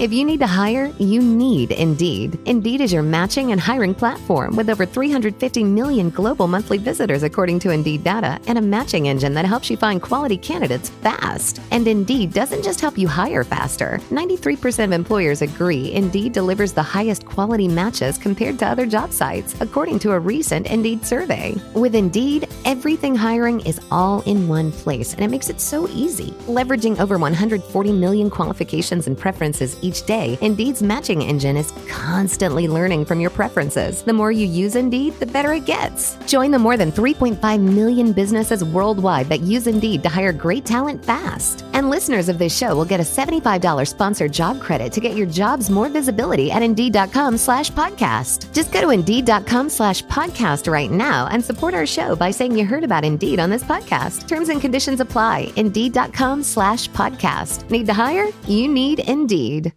If you need to hire, you need Indeed. Indeed is your matching and hiring platform with over 350 million global monthly visitors according to Indeed data and a matching engine that helps you find quality candidates fast. And Indeed doesn't just help you hire faster. 93% of employers agree Indeed delivers the highest quality matches compared to other job sites, according to a recent Indeed survey. With Indeed, everything hiring is all in one place, and it makes it so easy. Leveraging over 140 million qualifications and preferences each day, Indeed's matching engine is constantly learning from your preferences. The more you use Indeed, the better it gets. Join the more than 3.5 million businesses worldwide that use Indeed to hire great talent fast. And listeners of this show will get a $75 sponsored job credit to get your jobs more visibility at Indeed.com/podcast. Just go to Indeed.com/podcast right now and support our show by saying you heard about Indeed on this podcast. Terms and conditions apply. Indeed.com/podcast. Need to hire? You need Indeed.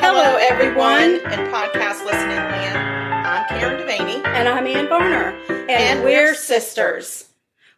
Hello, everyone in podcast listening land. I'm Karen Devaney. And I'm Ann Varner. And we're sisters.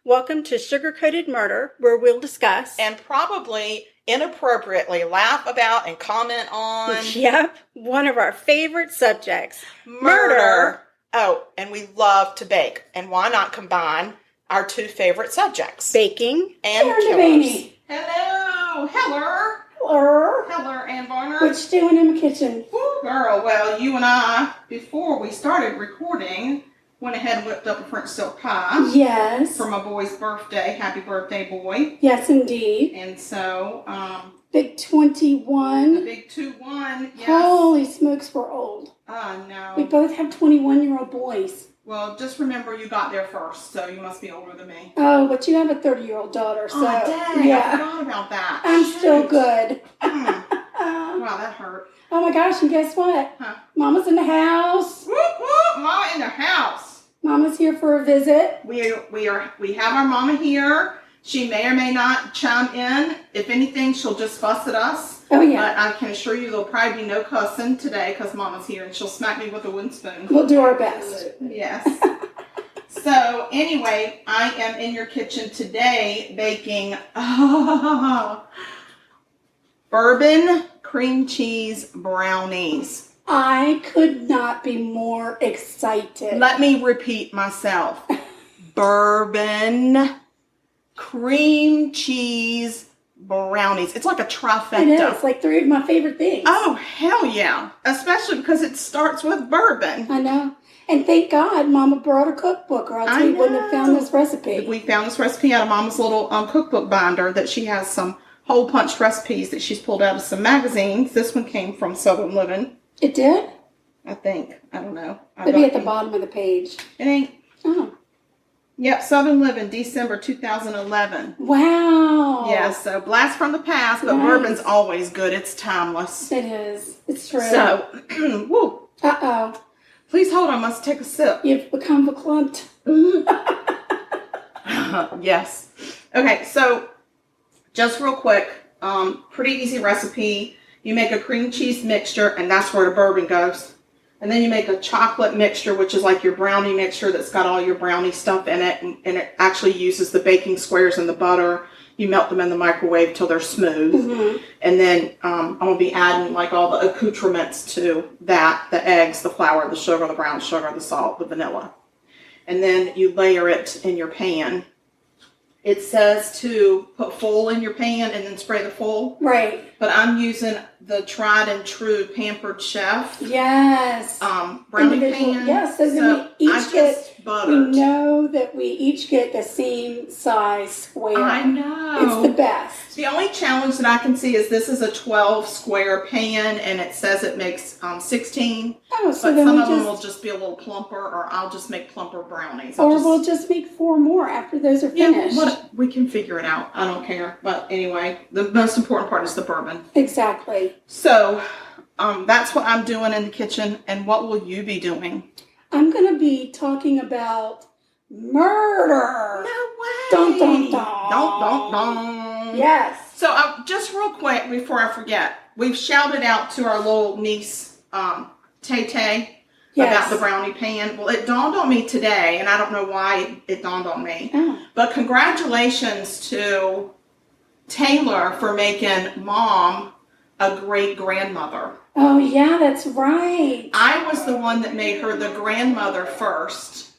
Welcome to Sugar-Coated Murder, where we'll discuss And probably inappropriately laugh about and comment on. Yep, one of our favorite subjects. Murder. Oh, and we love to bake. And why not combine our two favorite subjects? Baking and Karen killers. Devaney. Hello. Hello. Hello, Ann Varner. What you doing in the kitchen? Woo, girl, well, you and I, before we started recording, went ahead and whipped up a French silk pie. Yes. For my boy's birthday. Happy birthday, boy. Yes, indeed. And so, Big 21. the big 2-1, yes. Holy smokes, we're old. No. We both have 21-year-old boys. Well, just remember you got there first, so you must be older than me. Oh, but you have a 30-year-old daughter, so Oh, dang, I yeah. forgot about that. I'm Shoot. still good. Wow, that hurt. Oh my gosh, and guess what? Huh. Mama's in the house. Whoop, whoop, Mama in the house. Mama's here for a visit. We have our mama here. She may or may not chime in. If anything, she'll just fuss at us. Oh, yeah. But I can assure you there'll probably be no cussing today because Mama's here and she'll smack me with a wooden spoon. We'll do our best. Yes. So anyway, I am in your kitchen today baking Bourbon Cream Cheese Brownies. I could not be more excited. Let me repeat myself. Bourbon Cream Cheese Brownies. It's like a trifecta. It is, like three of my favorite things. Oh, hell yeah. Especially because it starts with bourbon. I know. And thank God Mama brought a cookbook, or else we wouldn't have found this recipe. We found this recipe out of Mama's little cookbook binder that she has some hole punched recipes that she's pulled out of some magazines. This one came from Southern Living. It did? I think. I don't know. It'd be at the bottom of the page. It ain't. Oh. Yep, Southern Living, December 2011. Wow. Yeah, so blast from the past, but Nice. bourbon's always good. It's timeless. It is. It's true. So, woo. Uh-oh. Please hold on, I must take a sip. You've become verklempt. Yes. Okay, so just real quick, pretty easy recipe. You make a cream cheese mixture, and that's where the bourbon goes. And then you make a chocolate mixture, which is like your brownie mixture that's got all your brownie stuff in it. And it actually uses the baking squares and the butter. You melt them in the microwave till they're smooth. Mm-hmm. And then I'm going to be adding like all the accoutrements to that. The eggs, the flour, the sugar, the brown sugar, the salt, the vanilla. And then you layer it in your pan. It says to put full in your pan and then spray the full. Right. But I'm using the tried and true Pampered Chef. Yes. Brownie pan. Yes, so then we each buttered. we know that we each get the same size square. I know. It's the best. The only challenge that I can see is this is a 12 square pan and it says it makes 16. Oh, so but then some we of them will just be a little plumper, or I'll just make plumper brownies. We'll just make 4 more after those are finished. We can figure it out. I don't care. But anyway, the most important part is the bourbon. Exactly. So that's what I'm doing in the kitchen. And what will you be doing? I'm going to be talking about murder. No way. Dun, dun, dun. Dun, dun, dun. Yes. So just real quick before I forget, we've shouted out to our little niece, Tay-Tay, about the brownie pan. Well, it dawned on me today, and I don't know why it dawned on me. But congratulations to Taylor for making Mom a great grandmother. Oh, yeah, that's right. I was the one that made her the grandmother first.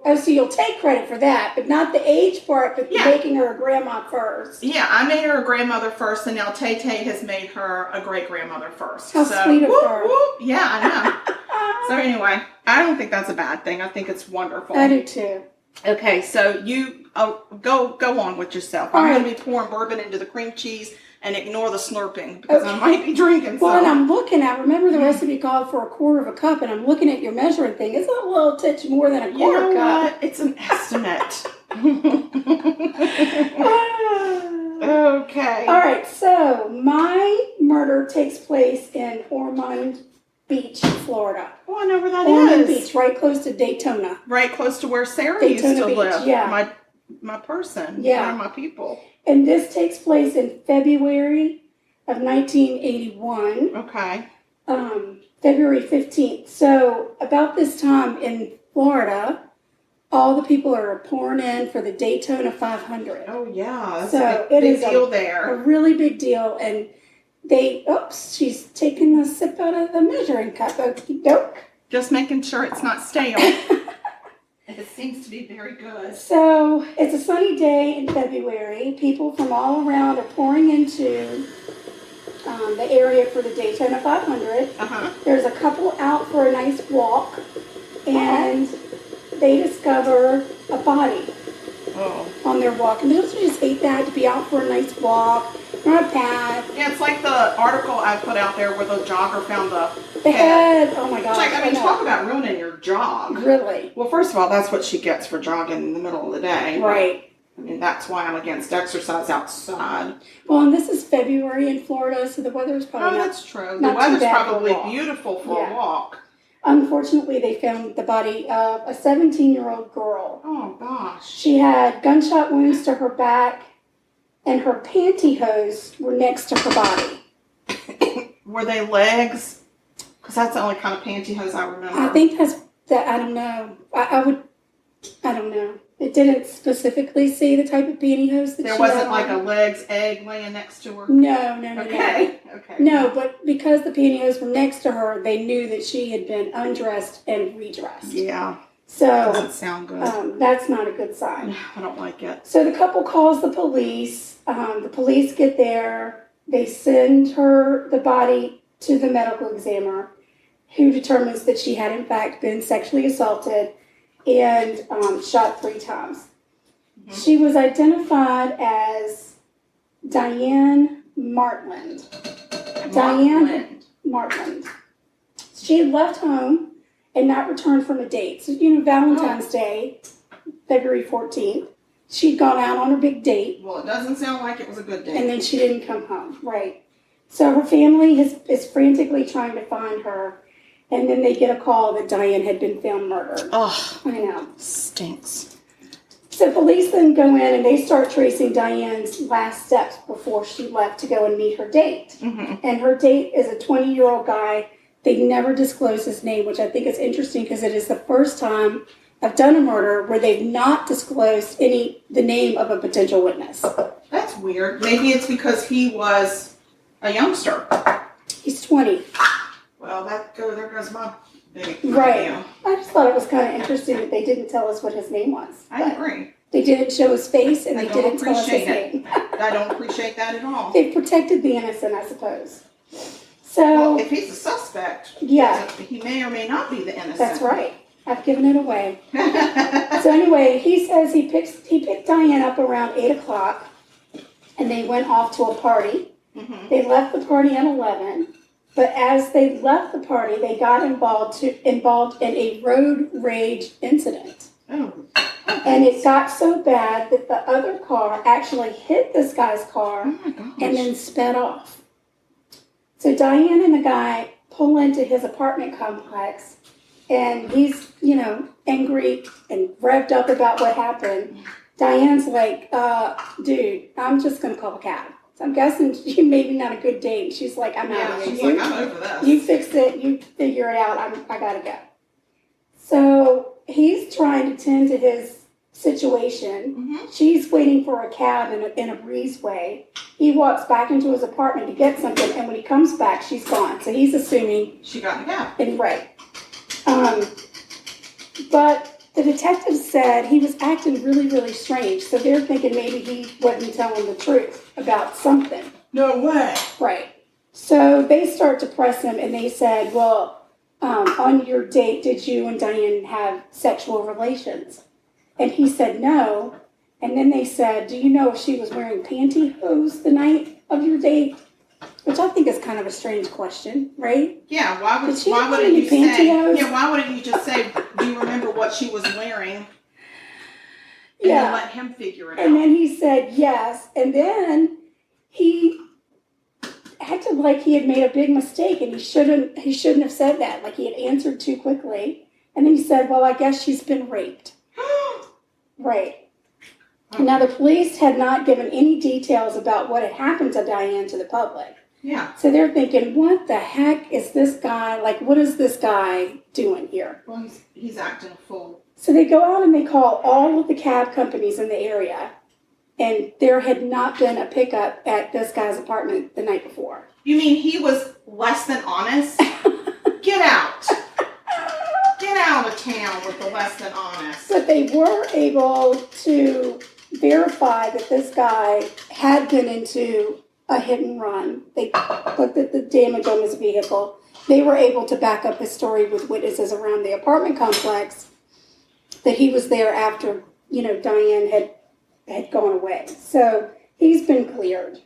Oh, so you'll take credit for that, but not the age part, but making her a grandma first. Yeah, I made her a grandmother first, and now Tay-Tay has made her a great-grandmother first. How sweet of her. Yeah, I know. So anyway, I don't think that's a bad thing. I think it's wonderful. I do too. Okay, so you go on with yourself. I'm going to be pouring bourbon into the cream cheese and ignore the slurping because I might be drinking some. Well, and I'm looking at, remember the recipe called for 1/4 of a cup, and I'm looking at your measuring thing. It's a little touch more than a quarter cup. What? It's an estimate. Okay. All right, so my murder takes place in Ormond Beach, Florida. Oh, I know where that Ormond Beach, right close to Daytona. Right close to where Sarah used to live. Yeah. My person. Yeah. One of my people. And this takes place in February of 1981. Okay. February 15th. So about this time in Florida, all the people are pouring in for the Daytona 500. Oh, yeah. That's so a big deal there. A really big deal. And she's taking a sip out of the measuring cup. Okie doke. Just making sure it's not stale. It seems to be very good. So it's a sunny day in February. People from all around are pouring into the area for the Daytona 500. There's a couple out for a nice walk, and they discover a body on their walk. And don't you just hate that, to be out for a nice walk, on a path? Yeah, it's like the article I put out there where the jogger found the head. Oh my gosh. I mean, talk about ruining your jog. Really? Well, first of all, that's what she gets for jogging in the middle of the day. Right. I mean, that's why I'm against exercise outside. Well, and this is February in Florida, so the weather's probably that's true. The weather's probably beautiful for a walk. Unfortunately, they found the body of a 17-year-old girl. Oh, gosh. She had gunshot wounds to her back, and her pantyhose were next to her body. Were they legs? Because that's the only kind of pantyhose I remember. I think that's that. I don't know. I don't know. It didn't specifically say the type of pantyhose that there wasn't like a legs egg laying next to her? No. Okay. No, but because the pantyhose were next to her, they knew that she had been undressed and redressed. Yeah. So doesn't sound good. That's not a good sign. I don't like it. So the couple calls the police. The police get there. They send the body to the medical examiner, who determines that she had in fact been sexually assaulted and shot 3 times. She was identified as Diane Martland. Diane Martland. She had left home and not returned from a date. So, Valentine's Day, February 14th, she'd gone out on her big date. Well, it doesn't sound like it was a good date. And then she didn't come home. Right. So her family is frantically trying to find her. And then they get a call that Diane had been found murdered. Oh, I know. Stinks. So police then go in and they start tracing Diane's last steps before she left to go and meet her date. And her date is a 20-year-old guy. They never disclose his name, which I think is interesting because it is the first time I've done a murder where they've not disclosed the name of a potential witness. That's weird. Maybe it's because he was a youngster. He's 20. Well, there goes my big right. I just thought it was kind of interesting that they didn't tell us what his name was. I agree. They didn't show his face, and they didn't tell us his name. I don't appreciate that at all. They protected the innocent, I suppose. So, if he's a suspect, yeah, he may or may not be the innocent. That's right. I've given it away. So anyway, he says he picked Diane up around 8 o'clock, and they went off to a party. They left the party at 11. But as they left the party, they got involved in a road rage incident. Oh. And it got so bad that the other car actually hit this guy's car and then sped off. So Diane and the guy pull into his apartment complex, and he's, angry and revved up about what happened. Diane's like, dude, I'm just going to call a cab. So I'm guessing she maybe not a good date. She's like, I'm out of here. She's like, I'm over this. You fix it. You figure it out. I got to go. So he's trying to tend to his situation. Mm-hmm. She's waiting for a cab in a breezeway. He walks back into his apartment to get something, and when he comes back, she's gone. So he's assuming she got in the cab. And right. But the detective said he was acting really, really strange. So they're thinking maybe he wasn't telling the truth about something. No way. Right. So they start to press him, and they said, well, on your date, did you and Diane have sexual relations? And he said no. And then they said, do you know if she was wearing pantyhose the night of your date? Which I think is kind of a strange question, right? Yeah, why wouldn't you say? Yeah, why wouldn't you just say, do you remember what she was wearing? And then let him figure it out. And then he said yes. And then he acted like he had made a big mistake, and he shouldn't have said that. Like he had answered too quickly. And then he said, well, I guess she's been raped. Right. Okay. Now, the police had not given any details about what had happened to Diane to the public. Yeah. So they're thinking, what the heck is this guy, like, what is this guy doing here? Well, he's acting a fool. So they go out and they call all of the cab companies in the area, and there had not been a pickup at this guy's apartment the night before. You mean he was less than honest? Get out. Get out of town with the less than honest. But they were able to verify that this guy had been into a hit and run. They looked at the damage on his vehicle. They were able to back up his story with witnesses around the apartment complex that he was there after, Diane had gone away. So he's been cleared.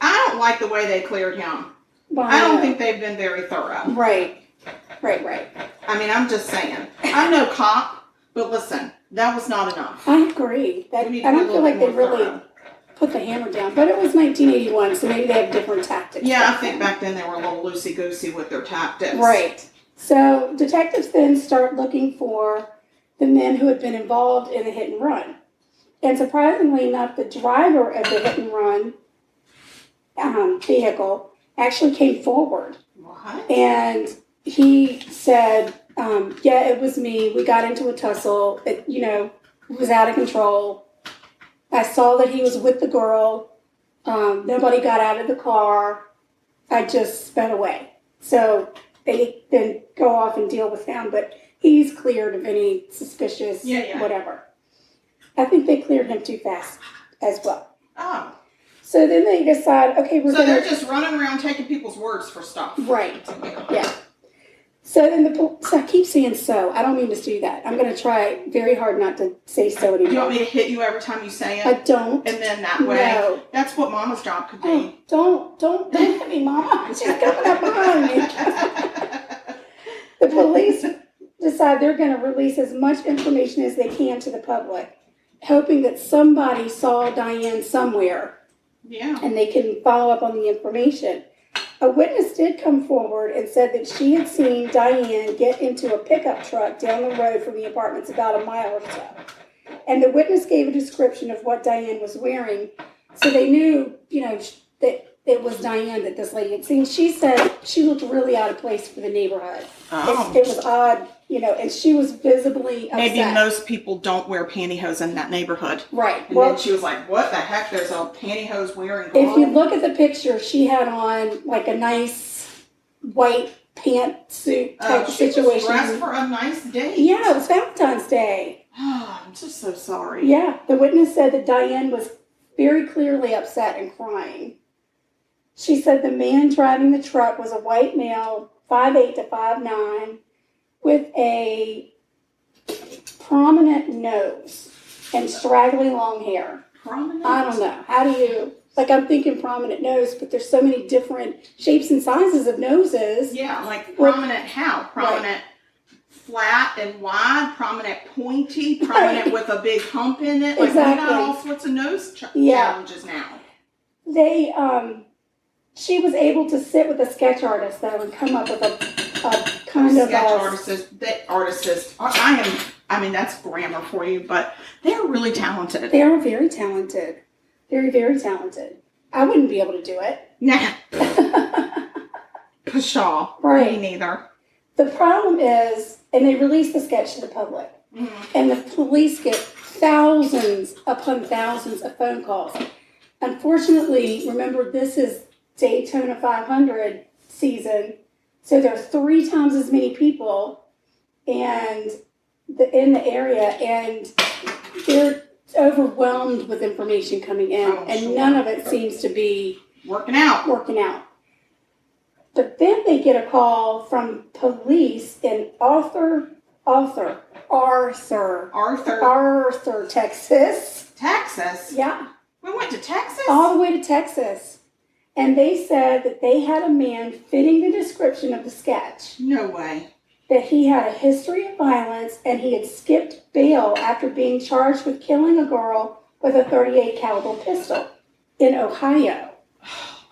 I don't like the way they cleared him. Well, I don't think they've been very thorough. Right. I mean, I'm just saying. I'm no cop, but listen, that was not enough. I agree. I don't feel like they really put the hammer down. But it was 1981, so maybe they have different tactics. Yeah, I think back then they were a little loosey-goosey with their tactics. Right. So detectives then start looking for the men who had been involved in the hit and run. And surprisingly enough, the driver of the hit and run vehicle actually came forward. What? And he said, yeah, it was me. We got into a tussle. It was out of control. I saw that he was with the girl. Nobody got out of the car. I just sped away. So they then go off and deal with him, but he's cleared of any suspicious whatever. I think they cleared him too fast as well. Oh. So then they decide, okay, they're just running around taking people's words for stuff. Right. Yeah. So then I keep saying so. I don't mean to do that. I'm going to try very hard not to say so anymore. You want me to hit you every time you say it? I don't. And then that way, no. That's what Mama's job could be. Oh, don't hit me, Mama. She's coming up behind me. The police decide they're going to release as much information as they can to the public, hoping that somebody saw Diane somewhere. Yeah. And they can follow up on the information. A witness did come forward and said that she had seen Diane get into a pickup truck down the road from the apartments about a mile or so. And the witness gave a description of what Diane was wearing. So they knew, that it was Diane that this lady had seen. She said she looked really out of place for the neighborhood. Oh. It was odd, and she was visibly upset. Maybe most people don't wear pantyhose in that neighborhood. Right. And then she was like, what the heck? There's a pantyhose wearing girl. If you look at the picture, she had on like a nice white pantsuit type situation. She was dressed for a nice day. Yeah, it was Valentine's Day. Oh, I'm just so sorry. Yeah, the witness said that Diane was very clearly upset and crying. She said the man driving the truck was a white male, 5'8" to 5'9", with a prominent nose and straggly long hair. Prominent? I don't know. How do you... I'm thinking prominent nose, but there's so many different shapes and sizes of noses. Yeah, like prominent how? Prominent flat and wide, prominent pointy, prominent with a big hump in it. Like, exactly. We got all sorts of nose challenges now. They, she was able to sit with a sketch artist, though, and come up with a kind of... Sketch artist. I am I mean, that's grammar for you, but they're really talented. They are very talented. Very, very talented. I wouldn't be able to do it. Nah. Pshaw. Right. Me neither. The problem is, and they release the sketch to the public, and the police get thousands upon thousands of phone calls. Unfortunately, remember, this is Daytona 500 season, so there are 3 times as many people in the area, and they're overwhelmed with information coming in, none of it seems to be working out. But then they get a call from police in Arthur, Texas. Texas? Yeah. We went to Texas? All the way to Texas. And they said that they had a man fitting the description of the sketch. No way. That he had a history of violence and he had skipped bail after being charged with killing a girl with a .38 caliber pistol in Ohio.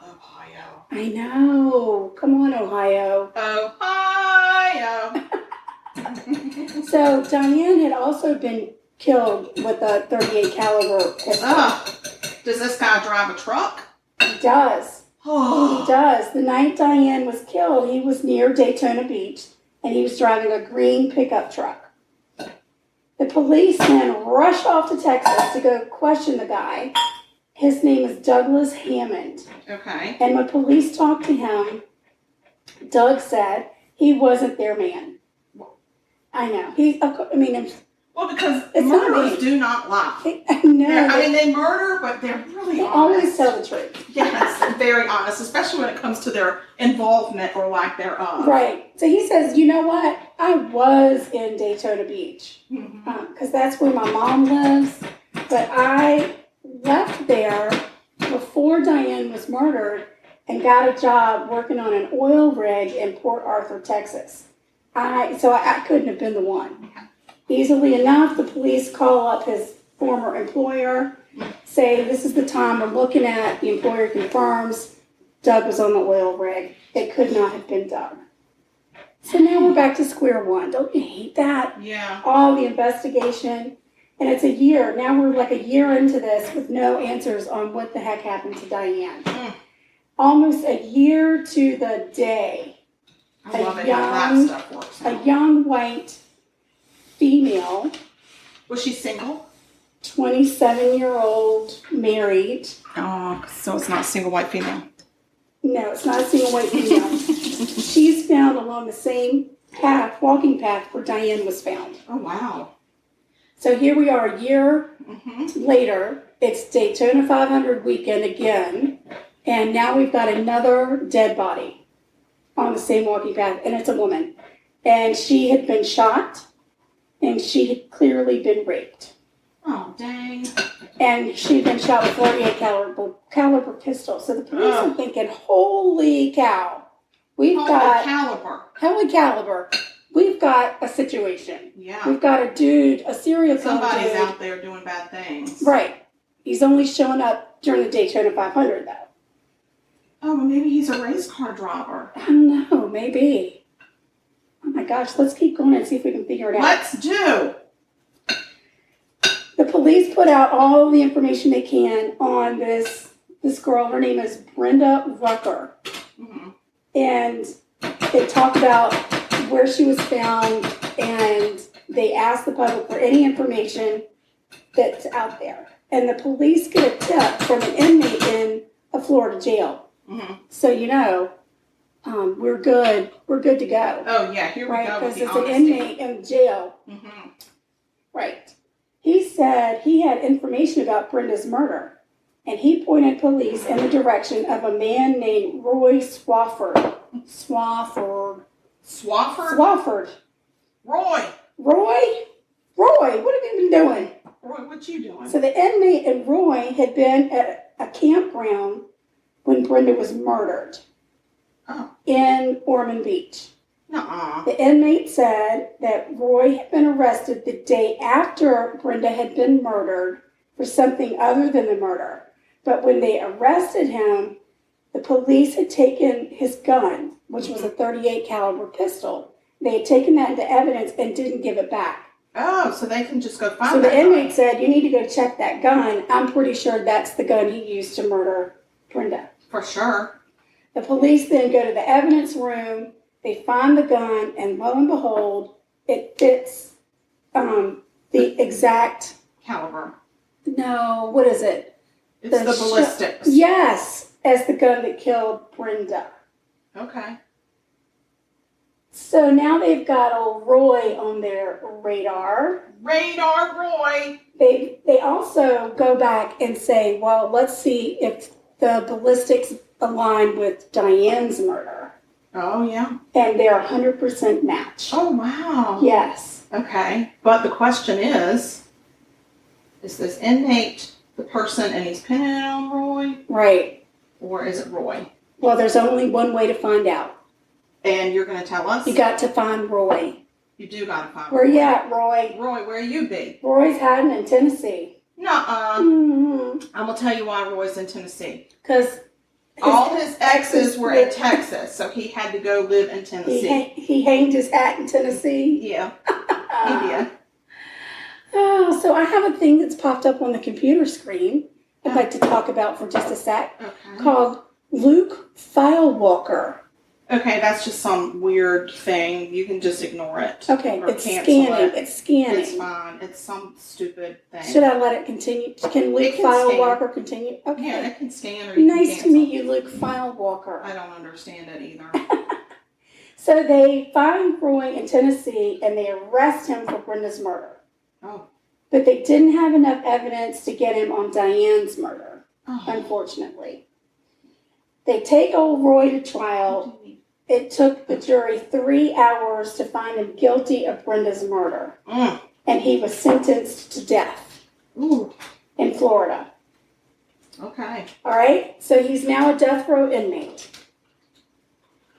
Ohio. I know. Come on, Ohio. Ohio. So Diane had also been killed with a .38 caliber pistol. Does this guy drive a truck? He does. He does. The night Diane was killed, he was near Daytona Beach, and he was driving a green pickup truck. The police then rushed off to Texas to go question the guy. His name is Douglas Hammond. Okay. And when police talked to him, Doug said he wasn't their man. I know. Well, because it's murderers do not lie. No. They murder, but they're really honest. Always tell the truth. Yes, very honest, especially when it comes to their involvement or lack thereof. Right. So he says, you know what? I was in Daytona Beach because that's where my mom lives. But I left there before Diane was murdered and got a job working on an oil rig in Port Arthur, Texas. So I couldn't have been the one. Easily enough, the police call up his former employer, say this is the time we're looking at. The employer confirms Doug was on the oil rig. It could not have been Doug. So now we're back to square one. Don't you hate that? Yeah. All the investigation. And it's a year. Now we're like a year into this with no answers on what the heck happened to Diane. Almost a year to the day. I love it how that stuff works out. A young white female. Was she single? 27-year-old, married. Oh, so it's not a single white female. No, it's not a single white female. She's found along the same path, walking path where Diane was found. Oh, wow. So here we are a year later. It's Daytona 500 weekend again. And now we've got another dead body on the same walking path. And it's a woman. And she had been shot. And she had clearly been raped. Oh, dang. And she'd been shot with .38 caliber pistol. So the police are thinking, holy cow. Holy caliber. We've got a situation. Yeah. We've got a dude, a serial killer. Somebody's out there doing bad things. Right. He's only showing up during the Daytona 500, though. Oh, well, maybe he's a race car driver. I don't know. Maybe. Oh, my gosh. Let's keep going and see if we can figure it out. Let's do. The police put out all the information they can on this girl. Her name is Brenda Rucker. And they talk about where she was found, and they ask the public for any information that's out there. And the police get a tip from an inmate in a Florida jail. So, we're good. We're good to go. Oh, yeah, here we go. Because it's an inmate in jail. Right. He said he had information about Brenda's murder, and he pointed police in the direction of a man named Roy Swafford. Swafford. Roy, what have you been doing? Roy, what you doing? So the inmate and Roy had been at a campground when Brenda was murdered in Ormond Beach. The inmate said that Roy had been arrested the day after Brenda had been murdered for something other than the murder. But when they arrested him, the police had taken his gun, which was a .38 caliber pistol. They had taken that into evidence and didn't give it back. Oh, so they can just go find So that the inmate gun. said, you need to go check that gun. I'm pretty sure that's the gun he used to murder Brenda. For sure. The police then go to the evidence room. They find the gun, and lo and behold, it fits the exact, Caliber. no, what is it? It's the ballistics. Yes, as the gun that killed Brenda. Okay. So now they've got old Roy on their radar. Radar Roy. They also go back and say, well, let's see if the ballistics align with Diane's murder. Oh, yeah. And they're 100% match. Oh, wow. Yes. Okay. But the question is this inmate the person and he's pinning it on Roy? Right. Or is it Roy? Well, there's only one way to find out. And you're going to tell us? You got to find Roy. You do got to find Where Roy. you at, Roy? Roy, where you be? Roy's hiding in Tennessee. Nuh-uh. Mm-hmm. I'm going to tell you why Roy's in Tennessee. Because all his exes were in Texas, so he had to go live in Tennessee. He hanged his hat in Tennessee. Yeah. Yeah. Oh, so I have a thing that's popped up on the computer screen I'd like to talk about for just a sec, Okay. called Luke Filewalker. Okay, that's just some weird thing. You can just ignore it. Okay, or it's cancel scanning. it. It's scanning. It's fine. It's some stupid thing. Should I let it continue? Can Luke can Filewalker continue? Okay. Yeah, it can scan or you can Nice cancel. to meet you, Luke Filewalker. I don't understand it either. So they find Roy in Tennessee and they arrest him for Brenda's murder. Oh. But they didn't have enough evidence to get him on Diane's murder, Oh. unfortunately. They take old Roy to trial. It took the jury 3 hours to find him guilty of Brenda's murder. Mm. And he was sentenced to death Ooh. in Florida. Okay. All right? So he's now a death row inmate.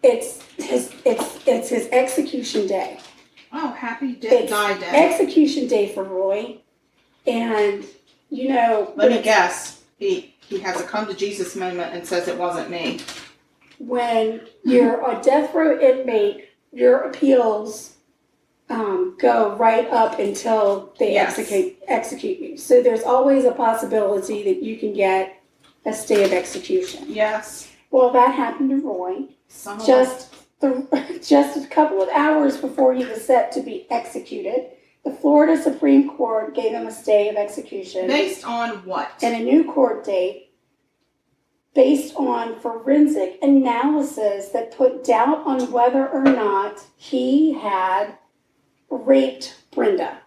It's his execution day. Oh, happy It's die day. execution day for Roy. And, you know... Let me guess. He has a come to Jesus moment and says it wasn't me. When you're a death row inmate, your appeals go right up until they execute you. So there's always a possibility that you can get a stay of execution. Yes. Well, that happened to Roy. Just a couple of hours before he was set to be executed, the Florida Supreme Court gave him a stay of execution. Based on what? And a new court date based on forensic analysis that put doubt on whether or not he had raped Brenda.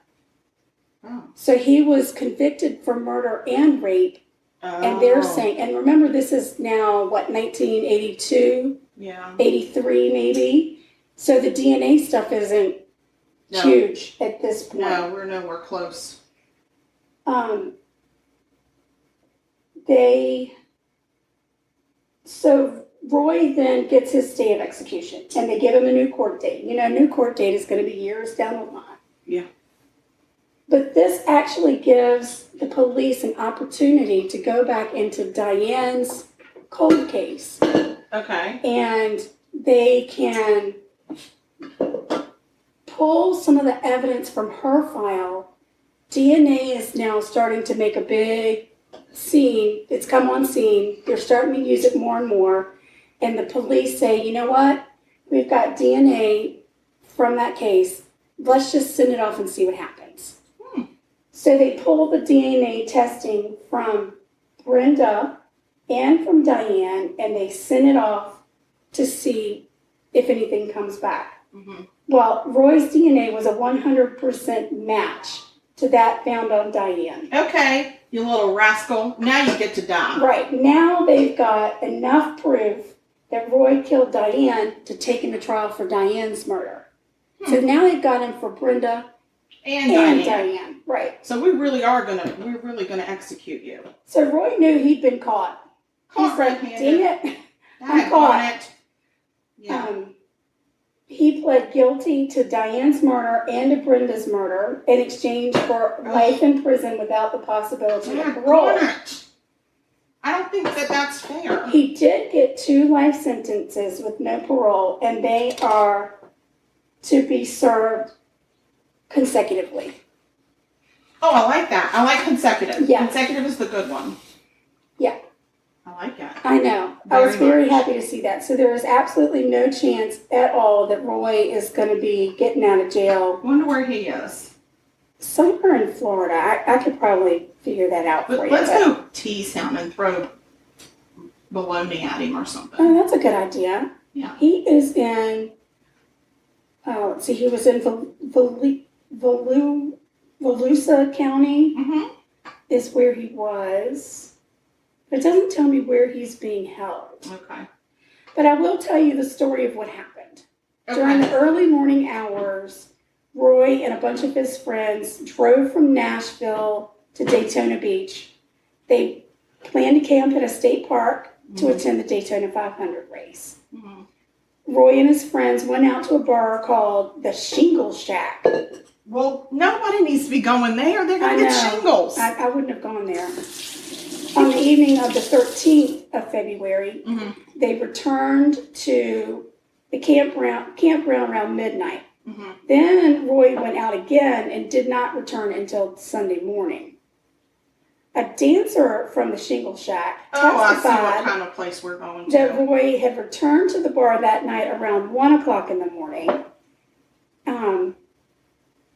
Oh. So he was convicted for murder and rape. Oh. And they're saying, and remember, this is now, 1982? Yeah. 83 maybe. So the DNA stuff isn't huge at this point. No, we're nowhere close. So Roy then gets his stay of execution, and they give him a new court date. You know, a new court date is going to be years down the line. Yeah. But this actually gives the police an opportunity to go back into Diane's cold case. Okay. And they can pull some of the evidence from her file. DNA is now starting to make a big scene. It's come on scene. They're starting to use it more and more. And the police say, you know what? We've got DNA from that case. Let's just send it off and see what happens. So they pull the DNA testing from Brenda and from Diane, and they send it off to see if anything comes back. Mm-hmm. Well, Roy's DNA was a 100% match to that found on Diane. Okay, you little rascal. Now you get to die. Right. Now they've got enough proof that Roy killed Diane to take him to trial for Diane's murder. So now they've got him for Brenda and Diane. Right. So we're really gonna execute you. So Roy knew he'd been caught. He's like, dang it, I'm caught. Yeah. He pled guilty to Diane's murder and to Brenda's murder in exchange for life in prison without the possibility of parole. I don't think that that's fair. He did get 2 life sentences with no parole, and they are to be served consecutively. Oh, I like that. I like consecutive. Yeah. Consecutive is the good one. Yeah. I like that. I know. I was very happy to see that. So there is absolutely no chance at all that Roy is going to be getting out of jail. Wonder where he is. Somewhere in Florida. I could probably figure that out for you. Let's go tease him and throw baloney at him or something. Oh, that's a good idea. Yeah. He is in, let's see, he was in Volusia County is where he was. But it doesn't tell me where he's being held. Okay. But I will tell you the story of what happened. Okay. During the early morning hours, Roy and a bunch of his friends drove from Nashville to Daytona Beach. They planned to camp at a state park to attend the Daytona 500 race. Roy and his friends went out to a bar called the Shingle Shack. Well, nobody needs to be going there. They're going to get shingles. I wouldn't have gone there. On the evening of the 13th of February, they returned to the campground around midnight. Then Roy went out again and did not return until Sunday morning. A dancer from the Shingle Shack testified I see what kind of place we're going to. That Roy had returned to the bar that night around 1 o'clock in the morning.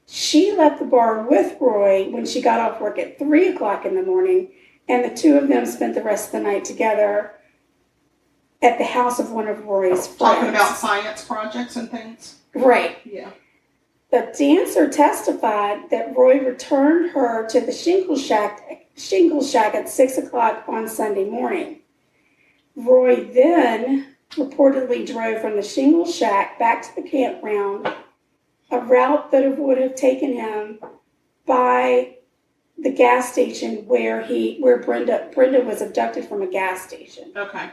She left the bar with Roy when she got off work at 3 o'clock in the morning, and the two of them spent the rest of the night together at the house of one of Roy's friends. Talking about science projects and things? Right. Yeah. The dancer testified that Roy returned her to the Shingle Shack at 6 o'clock on Sunday morning. Roy then reportedly drove from the Shingle Shack back to the campground, a route that would have taken him by the gas station where Brenda was abducted from a gas station. Okay.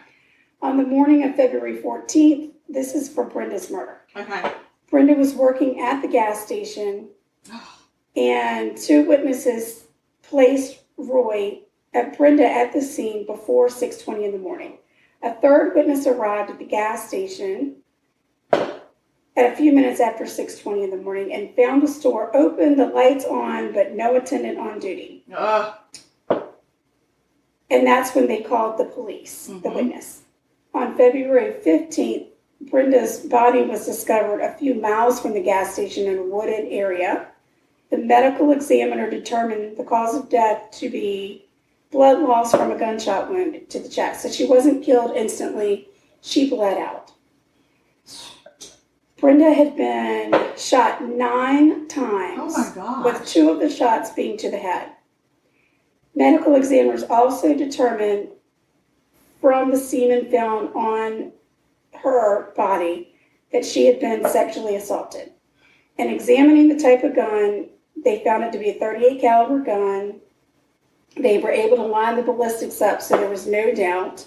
On the morning of February 14th, this is for Brenda's murder. Okay. Brenda was working at the gas station, and two witnesses placed Brenda at the scene before 6:20 in the morning. A third witness arrived at the gas station at a few minutes after 6:20 in the morning and found the store open, the lights on, but no attendant on duty. And that's when they called the police, the witness. On February 15th, Brenda's body was discovered a few miles from the gas station in a wooded area. The medical examiner determined the cause of death to be blood loss from a gunshot wound to the chest. So she wasn't killed instantly. She bled out. Brenda had been shot 9 times, with 2 of the shots being to the head. Medical examiners also determined from the semen found on her body that she had been sexually assaulted. And examining the type of gun, they found it to be a .38 caliber gun. They were able to line the ballistics up so there was no doubt.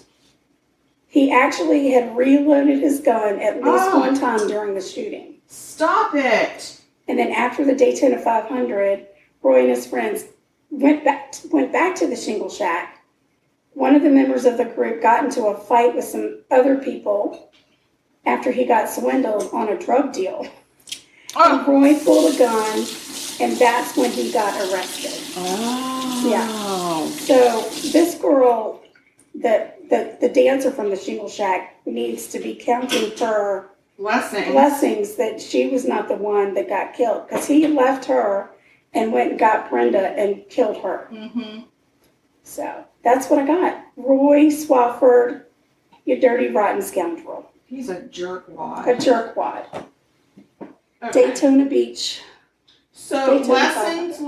He actually had reloaded his gun at least one time during the shooting. Stop it! And then after the Daytona 500, Roy and his friends went back to the Shingle Shack. One of the members of the group got into a fight with some other people after he got swindled on a drug deal. And Roy pulled a gun, and that's when he got arrested. Yeah. So this girl, the dancer from the Shingle Shack, needs to be counting her blessings that she was not the one that got killed, because he left her and went and got Brenda and killed her. So that's what I got. Roy Swafford, you dirty, rotten scoundrel. He's a jerkwad. A jerkwad. Okay. Daytona Beach. So lessons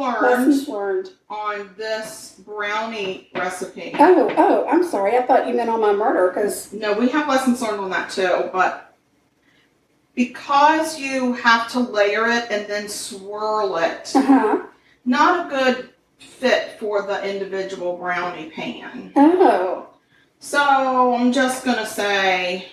learned on this brownie recipe. Oh, I'm sorry. I thought you meant on my murder, because... No, we have lessons learned on that too, but because you have to layer it and then swirl it, not a good fit for the individual brownie pan. So I'm just going to say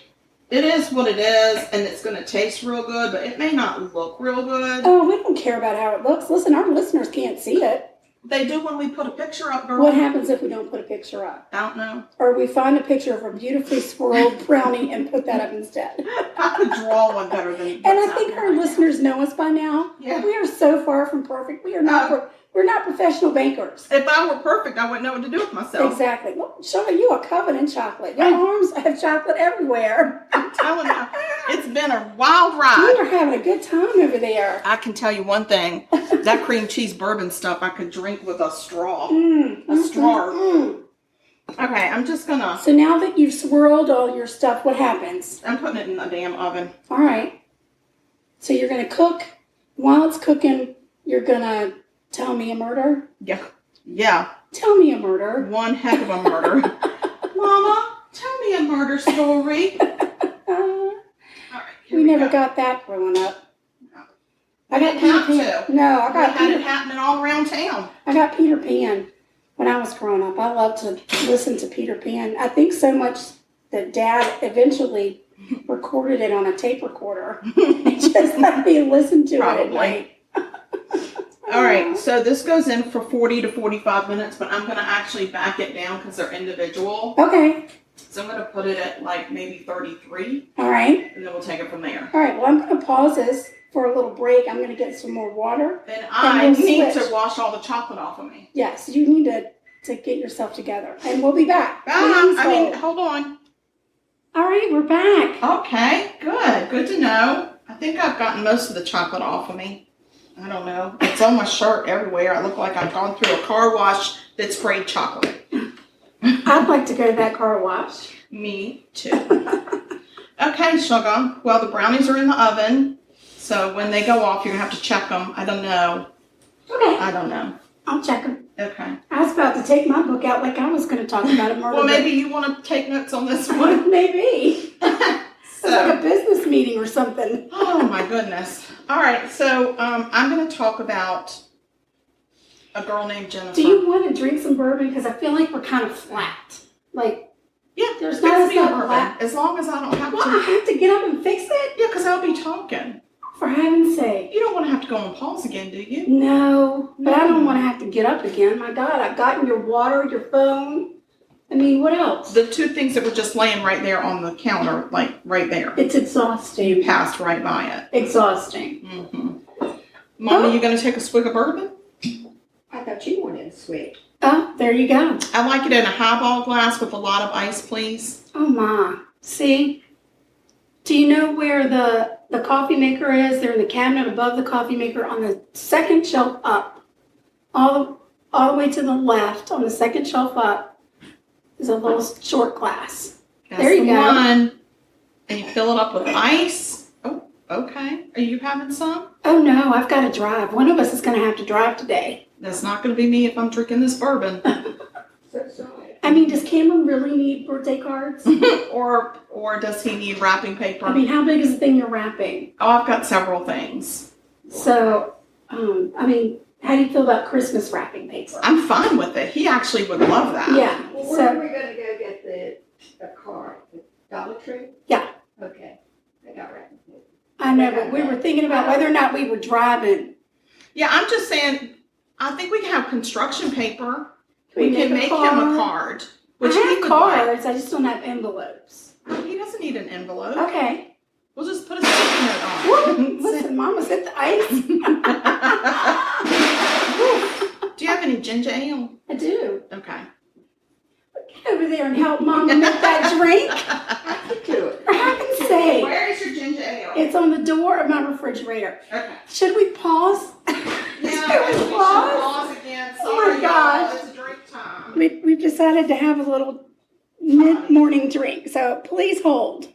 it is what it is, and it's going to taste real good, but it may not look real good. Oh, we don't care about how it looks. Listen, our listeners can't see it. They do when we put a picture up, girl. What happens if we don't put a picture up? I don't know. Or we find a picture of a beautifully swirled brownie and put that up instead. I could draw one better than. And I think our listeners know us by now. Yeah. We are so far from perfect. We are not. We're not professional bakers. If I were perfect, I wouldn't know what to do with myself. Exactly. Well, showing you a coven in chocolate. Your arms have chocolate everywhere. I'm telling you, it's been a wild ride. You are having a good time over there. I can tell you one thing. That cream cheese bourbon stuff I could drink with a straw. A straw. Okay, I'm just gonna. So now that you've swirled all your stuff, what happens? I'm putting it in the damn oven. All right. So you're gonna cook. While it's cooking, you're gonna tell me a murder? Yeah. Tell me a murder. One heck of a murder. Mama, tell me a murder story. All right, we never got that growing up. No. I got Peter Pan. No, I got Peter. Had it happening all around town. I got Peter Pan when I was growing up. I loved to listen to Peter Pan. I think so much that Dad eventually recorded it on a tape recorder. He just let me listen to it at night. All right, so this goes in for 40 to 45 minutes, but I'm going to actually back it down because they're individual. Okay. So I'm going to put it at like maybe 33. All right. And then we'll take it from there. All right, well, I'm going to pause this for a little break. I'm going to get some more water. And I need to wash all the chocolate off of me. Yes, you need to get yourself together. And we'll be back. Hold on. All right, we're back. Okay, good. Good to know. I think I've gotten most of the chocolate off of me. I don't know. It's on my shirt everywhere. I look like I've gone through a car wash that sprayed chocolate. I'd like to go to that car wash. Me too. Okay, sugar. Well, the brownies are in the oven. So when they go off, you're going to have to check them. I don't know. Okay. I don't know. I'll check them. Okay. I was about to take my book out like I was going to talk about a murder. Well, maybe you want to take notes on this one. Maybe. It's like a business meeting or something. Oh, my goodness. All right, so I'm going to talk about a girl named Jennifer. Do you want to drink some bourbon? Because I feel like we're kind of flat. Like, yeah, there's not enough bourbon. flat. As long as I don't have to. to. I have to get up and fix it? Yeah, because I'll be talking. For heaven's sake. You don't want to have to go on pause again, do you? No, but I don't want to have to get up again. My God, I've gotten your water, your phone. I mean, what else? The two things that were just laying right there on the counter, like right there. It's exhausting. You passed right by it. Exhausting. Mm-hmm. Mama, you going to take a swig of bourbon? I thought you wanted a swig. Oh, there you go. I like it in a highball glass with a lot of ice, please. Oh, my. See? Do you know where the coffee maker is? They're in the cabinet above the coffee maker on the second shelf up. All the way to the left on the second shelf up is a little short glass. That's there you go. One. And you fill it up with ice. Oh, okay. Are you having some? Oh, no, I've got to drive. One of us is going to have to drive today. That's not going to be me if I'm drinking this bourbon. I mean, does Cameron really need birthday cards? or does he need wrapping paper? I mean, how big is the thing you're wrapping? Oh, I've got several things. So, I mean, how do you feel about Christmas wrapping paper? I'm fine with it. He actually would love that. Yeah. Well, where are we going to go get the card? The Dollar Tree? Yeah. Okay. I got wrapping paper. I know, but we were thinking about whether or not we were driving. Yeah, I'm just saying, I think we can have construction paper. Can we can make him a card. Which I he have would cards, I just don't have envelopes. like. He doesn't need an envelope. Okay. We'll just put a sticky note on it. Listen, Mama's hit the ice. Do you have any ginger ale? I do. Okay. Get over there and help Mama make that drink. I can do it. For heaven's sake. Where is your ginger ale? It's on the door of my refrigerator. Okay. Should we pause? Yeah, Should we we should pause? pause again. Oh my Sorry, gosh. y'all. It's drink time. We've decided to have a little mid-morning drink, so please hold.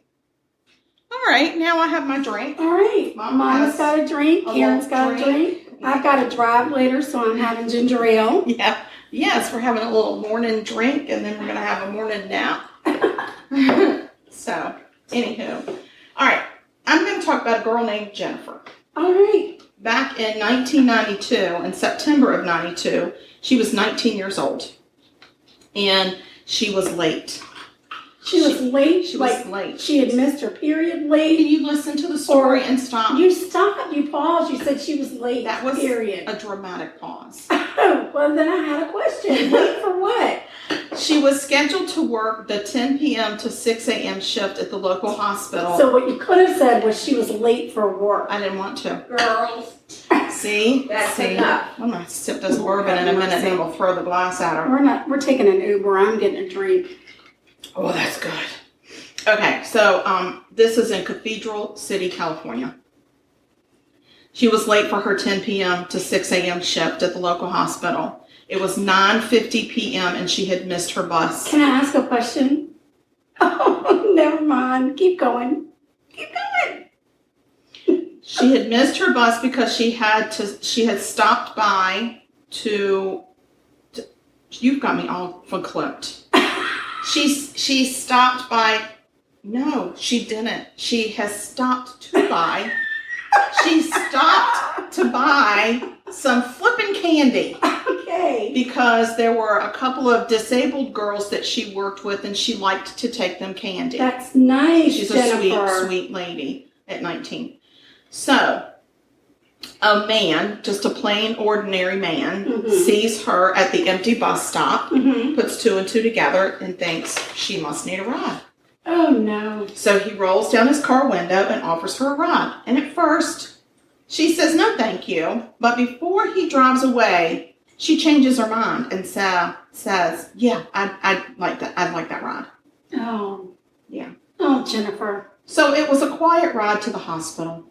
All right, now I have my drink. All right. Mama Mama's has got a drink. a Karen's little got a drink. I've got to drive later, so I'm having ginger ale. Yeah. Yes, we're having a little morning drink, and then we're going to have a morning nap. So, anywho. All right, I'm going to talk about a girl named Jennifer. All right. Back in 1992, in September of 92, she was 19 years old. And she was late. She was late? She was late. She had missed her period late? Can you listen to the story and stop? You stopped. You paused. You said she was late. That was period. a dramatic pause. Oh, well, then I had a question. Late for what? She was scheduled to work the 10 p.m. to 6 a.m. shift at the local hospital. So what you could have said was she was late for work. I didn't want to. Girls, See? that's enough. I'm going to sip this bourbon in a minute and then we'll throw the glass at her. We're taking an Uber. I'm getting a drink. Oh, that's good. Okay, so this is in Cathedral City, California. She was late for her 10 p.m. to 6 a.m. shift at the local hospital. It was 9:50 p.m. and she had missed her bus. Can I ask a question? Oh, never mind. Keep going. Keep going. She had missed her bus because she had stopped by to you've got me all verklempt. She stopped by. No, she didn't. She has stopped to buy. She stopped to buy some flippin' candy. Okay. Because there were a couple of disabled girls that she worked with and she liked to take them candy. That's nice, She's Jennifer. a sweet lady at 19. So, a man, just a plain ordinary man, sees her at the empty bus stop, puts two and two together and thinks she must need a ride. Oh, no. So he rolls down his car window and offers her a ride. And at first, she says no thank you. But before he drives away, she changes her mind and says, yeah, I'd like that ride. Oh. Yeah. Oh, Jennifer. So it was a quiet ride to the hospital.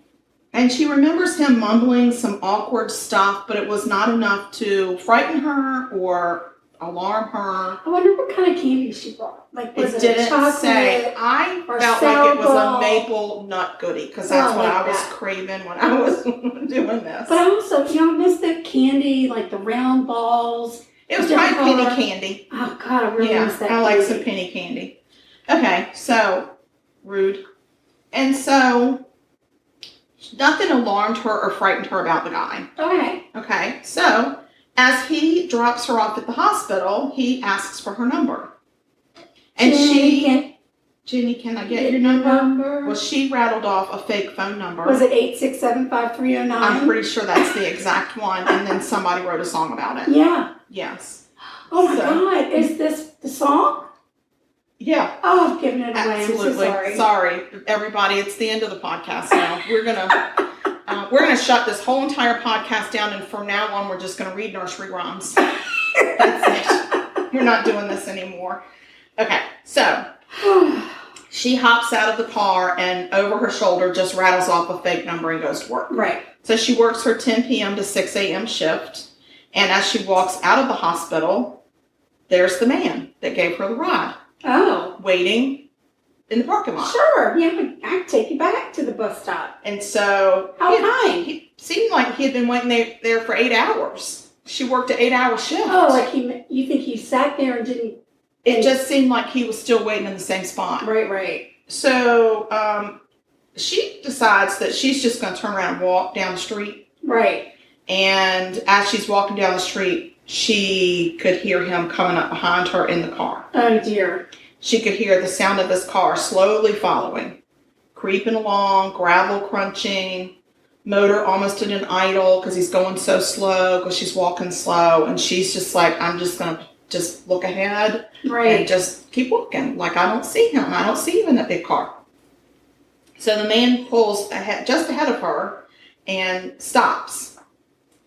And she remembers him mumbling some awkward stuff, but it was not enough to frighten her or alarm her. I wonder what kind of candy she brought. Like, was It it didn't chocolate? say. I or felt like it was sourdough? a maple nut goodie because that's Oh, what like I was that. craving when I was doing this. But I also, I miss the candy, like the round balls. It was different probably penny color. candy. Oh, God, I really miss that I like candy. some penny candy. Okay, so rude. And so nothing alarmed her or frightened her about the guy. Okay. Okay, so as he drops her off at the hospital, he asks for her number. And Jenny, can I get your number? Well, she rattled off a fake phone number. Was it 867-5309? I'm pretty sure that's the exact one, and then somebody wrote a song about it. Yeah. Yes. Oh my God, is this the song? Yeah. Oh, I've given it away. Absolutely. I'm so sorry. Sorry, everybody. It's the end of the podcast now. We're gonna shut this whole entire podcast down, and from now on, we're just gonna read nursery rhymes. That's it. We're not doing this anymore. Okay, so she hops out of the car and over her shoulder just rattles off a fake number and goes to work. Right. So she works her 10 p.m. to 6 a.m. shift, and as she walks out of the hospital, there's the man that gave her the ride. Oh. Waiting in the parking lot. Sure. Yeah, I'd take you back to the bus stop. And so How kind. He seemed like he had been waiting there for 8 hours. She worked an 8-hour shift. Oh, like you think he sat there and didn't... It just seemed like he was still waiting in the same spot. Right. So she decides that she's just going to turn around and walk down the street. Right. And as she's walking down the street, she could hear him coming up behind her in the car. Oh, dear. She could hear the sound of his car slowly following, creeping along, gravel crunching, motor almost at an idle because he's going so slow because she's walking slow. And she's just like, I'm just going to just look ahead and just keep walking. Like, I don't see him. I don't see him in that big car. So the man pulls ahead, just ahead of her and stops.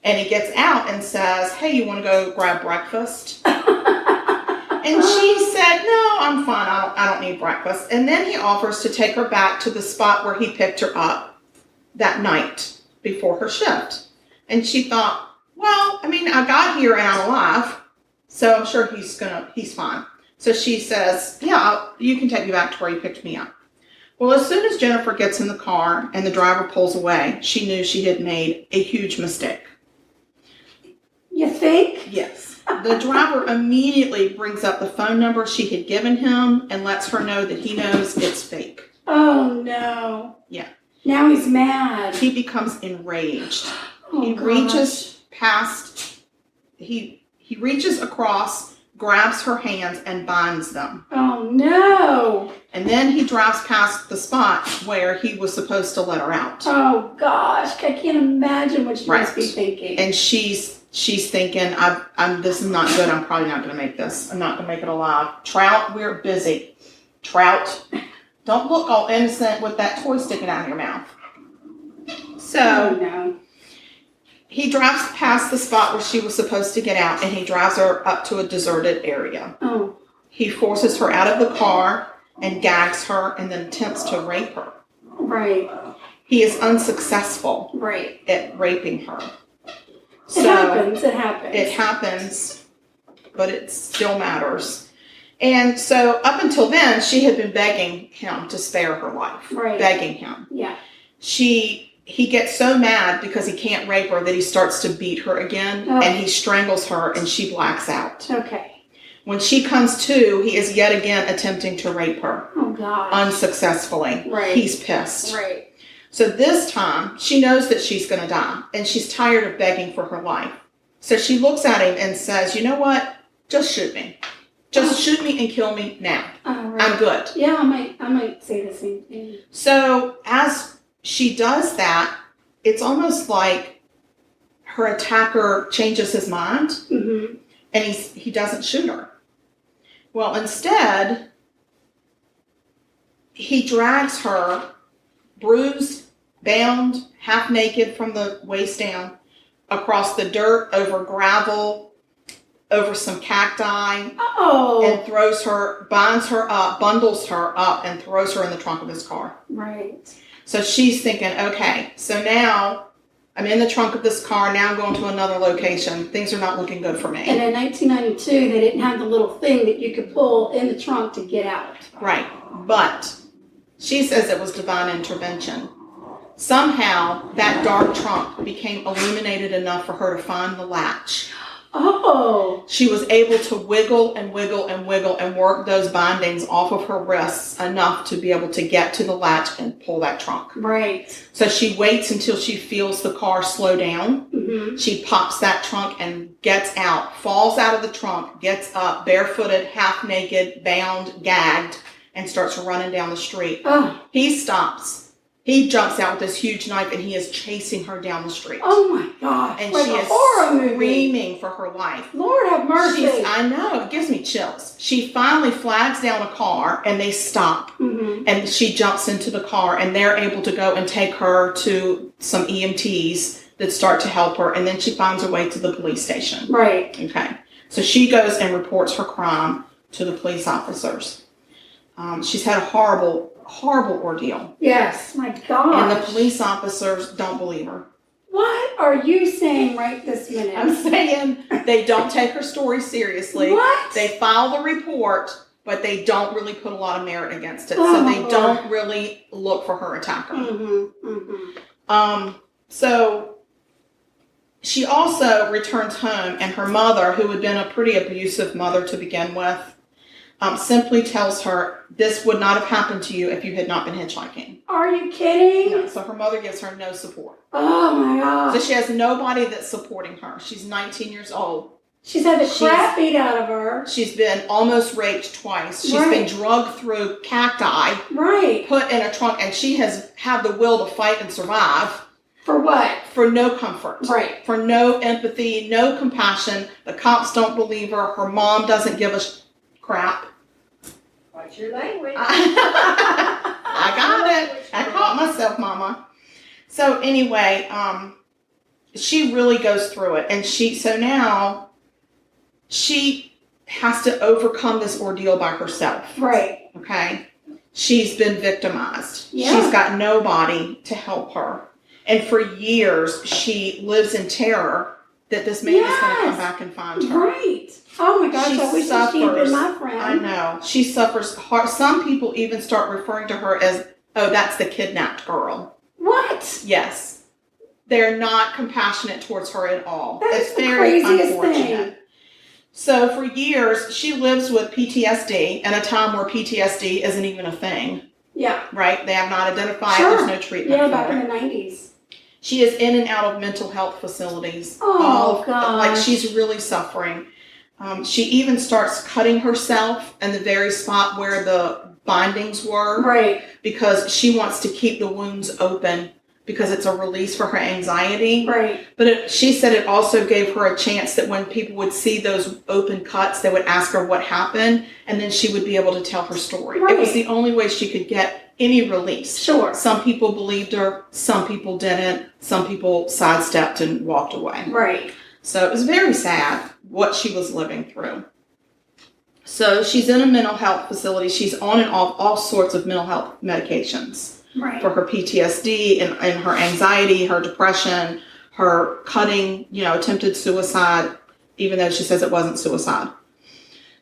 And he gets out and says, hey, you want to go grab breakfast? And she said, no, I'm fine. I don't need breakfast. And then he offers to take her back to the spot where he picked her up that night before her shift. And she thought, well, I mean, I got here and I'm alive, so I'm sure he's fine. So she says, yeah, you can take me back to where you picked me up. Well, as soon as Jennifer gets in the car and the driver pulls away, she knew she had made a huge mistake. You think? Yes. The driver immediately brings up the phone number she had given him and lets her know that he knows it's fake. Oh, no. Yeah. Now he's mad. He becomes enraged. Oh, He gosh. reaches past, he reaches across, grabs her hands and binds them. Oh, no. And then he drives past the spot where he was supposed to let her out. Oh, gosh. I can't imagine what she Right. must be thinking. And she's thinking, this is not good. I'm probably not going to make this. I'm not going to make it alive. Trout, we're busy. Trout, don't look all innocent with that toy sticking out of your mouth. So Oh, no. he drives past the spot where she was supposed to get out, and he drives her up to a deserted area. Oh. He forces her out of the car and gags her and then attempts to rape her. Right. He is unsuccessful Right. at raping her. It happens. It happens. It happens, but it still matters. And so up until then, she had been begging him to spare her life. Right. Begging him. Yeah. He gets so mad because he can't rape her that he starts to beat her again, Oh. and he strangles her, and she blacks out. Okay. When she comes to, he is yet again attempting to rape her. Oh, gosh. Unsuccessfully. Right. He's pissed. Right. So this time, she knows that she's going to die, and she's tired of begging for her life. So she looks at him and says, you know what? Just shoot me. Just shoot me and kill me now. Right. I'm good. Yeah, I might say the same thing. So as she does that, it's almost like her attacker changes his mind, Mm-hmm. and he doesn't shoot her. Well, instead, he drags her, bruised, bound, half naked from the waist down, across the dirt, over gravel, over some cacti, Oh. and binds her up, bundles her up, and throws her in the trunk of his car. Right. So she's thinking, okay, so now I'm in the trunk of this car, now I'm going to another location. Things are not looking good for me. And in 1992, they didn't have the little thing that you could pull in the trunk to get out. Right. But she says it was divine intervention. Somehow that dark trunk became illuminated enough for her to find the latch. Oh. She was able to wiggle and wiggle and wiggle and work those bindings off of her wrists enough to be able to get to the latch and pull that trunk. Right. So she waits until she feels the car slow down. Mm-hmm. She pops that trunk and gets out, falls out of the trunk, gets up, barefooted, half naked, bound, gagged, and starts running down the street. Oh. He stops. He jumps out with this huge knife, and he is chasing her down the street. Oh my gosh. And like she a is horror movie. screaming for her life. Lord have mercy. I know, it gives me chills. She finally flags down a car, and they stop. Mm-hmm. And she jumps into the car, and they're able to go and take her to some EMTs that start to help her, and then she finds her way to the police station. Right. Okay. So she goes and reports her crime to the police officers. She's had a horrible ordeal. Yes. My gosh. And the police officers don't believe her. What are you saying right this minute? I'm saying they don't take her story seriously. What? They file the report, but they don't really put a lot of merit against it. Oh, so they Lord. don't really look for her attacker. Mm-hmm. Mm-hmm. So she also returns home, and her mother, who had been a pretty abusive mother to begin with, simply tells her, this would not have happened to you if you had not been hitchhiking. Are you kidding? No, so her mother gives her no support. Oh my gosh. So she has nobody that's supporting her. She's 19 years old. She's had the crap beat out of her. She's been almost raped twice. She's Right. been drugged through cacti, Right. put in a trunk, and she has had the will to fight and survive For what? for no comfort. Right. For no empathy, no compassion. The cops don't believe her. Her mom doesn't give a crap. What's your language? I got it. I caught myself, Mama. So anyway, she really goes through it, and now she has to overcome this ordeal by herself. Right. Okay, she's been victimized. Yeah. She's got nobody to help her, and for years she lives in terror that this man is going to come Yes. back and find her. Right. Oh my gosh, She I wish she'd suffers. been my friend. I know. She suffers hard. Some people even start referring to her as, oh, that's the kidnapped girl. What? Yes. They're not compassionate towards her at all. That's It's the very craziest unfortunate. thing. So for years, she lives with PTSD in a time where PTSD isn't even a thing, Yeah. right? They have not identified. Sure. There's no treatment Yeah, for back it. in the 90s. She is in and out of mental health facilities. Oh, gosh. Like she's really suffering. She even starts cutting herself in the very spot where the bindings were. Right. Because she wants to keep the wounds open because it's a release for her anxiety. Right. But she said it also gave her a chance that when people would see those open cuts, they would ask her what happened, and then she would be able to tell her story. Right. It was the only way she could get any release. Sure. Some people believed her, some people didn't, some people sidestepped and walked away. Right. So it was very sad what she was living through. So she's in a mental health facility. She's on and off all sorts of mental health medications. Right. For her PTSD and her anxiety, her depression, her cutting, attempted suicide, even though she says it wasn't suicide.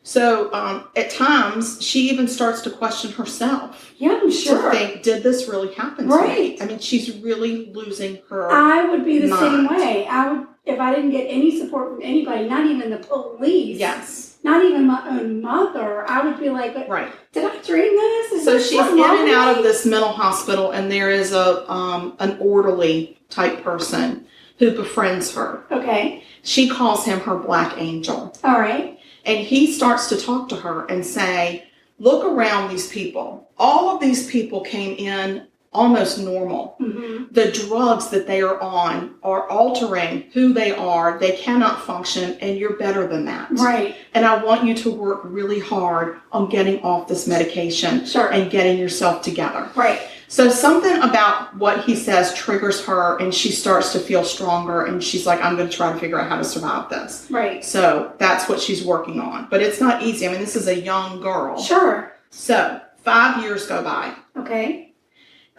So at times, she even starts to question herself. Yeah, I'm sure. To think, did this really happen to me? I mean, she's really losing her I would be the mind. same way. I would, if I didn't get any support from anybody, not even the police. Yes. Not even my own mother. I would be like, right. Did I dream this? So she's in and out of this mental hospital, and there is an orderly type person who befriends her. Okay. She calls him her black angel. All right. And he starts to talk to her and say, look around these people. All of these people came in almost normal. Mm-hmm. The drugs that they are on are altering who they are. They cannot function, and you're better than that. Right. And I want you to work really hard on getting off this medication. Sure. And getting yourself together. Right. So something about what he says triggers her, and she starts to feel stronger, and she's like, I'm going to try to figure out how to survive this. Right. So that's what she's working on. But it's not easy. I mean, this is a young girl. Sure. So 5 years go by. Okay.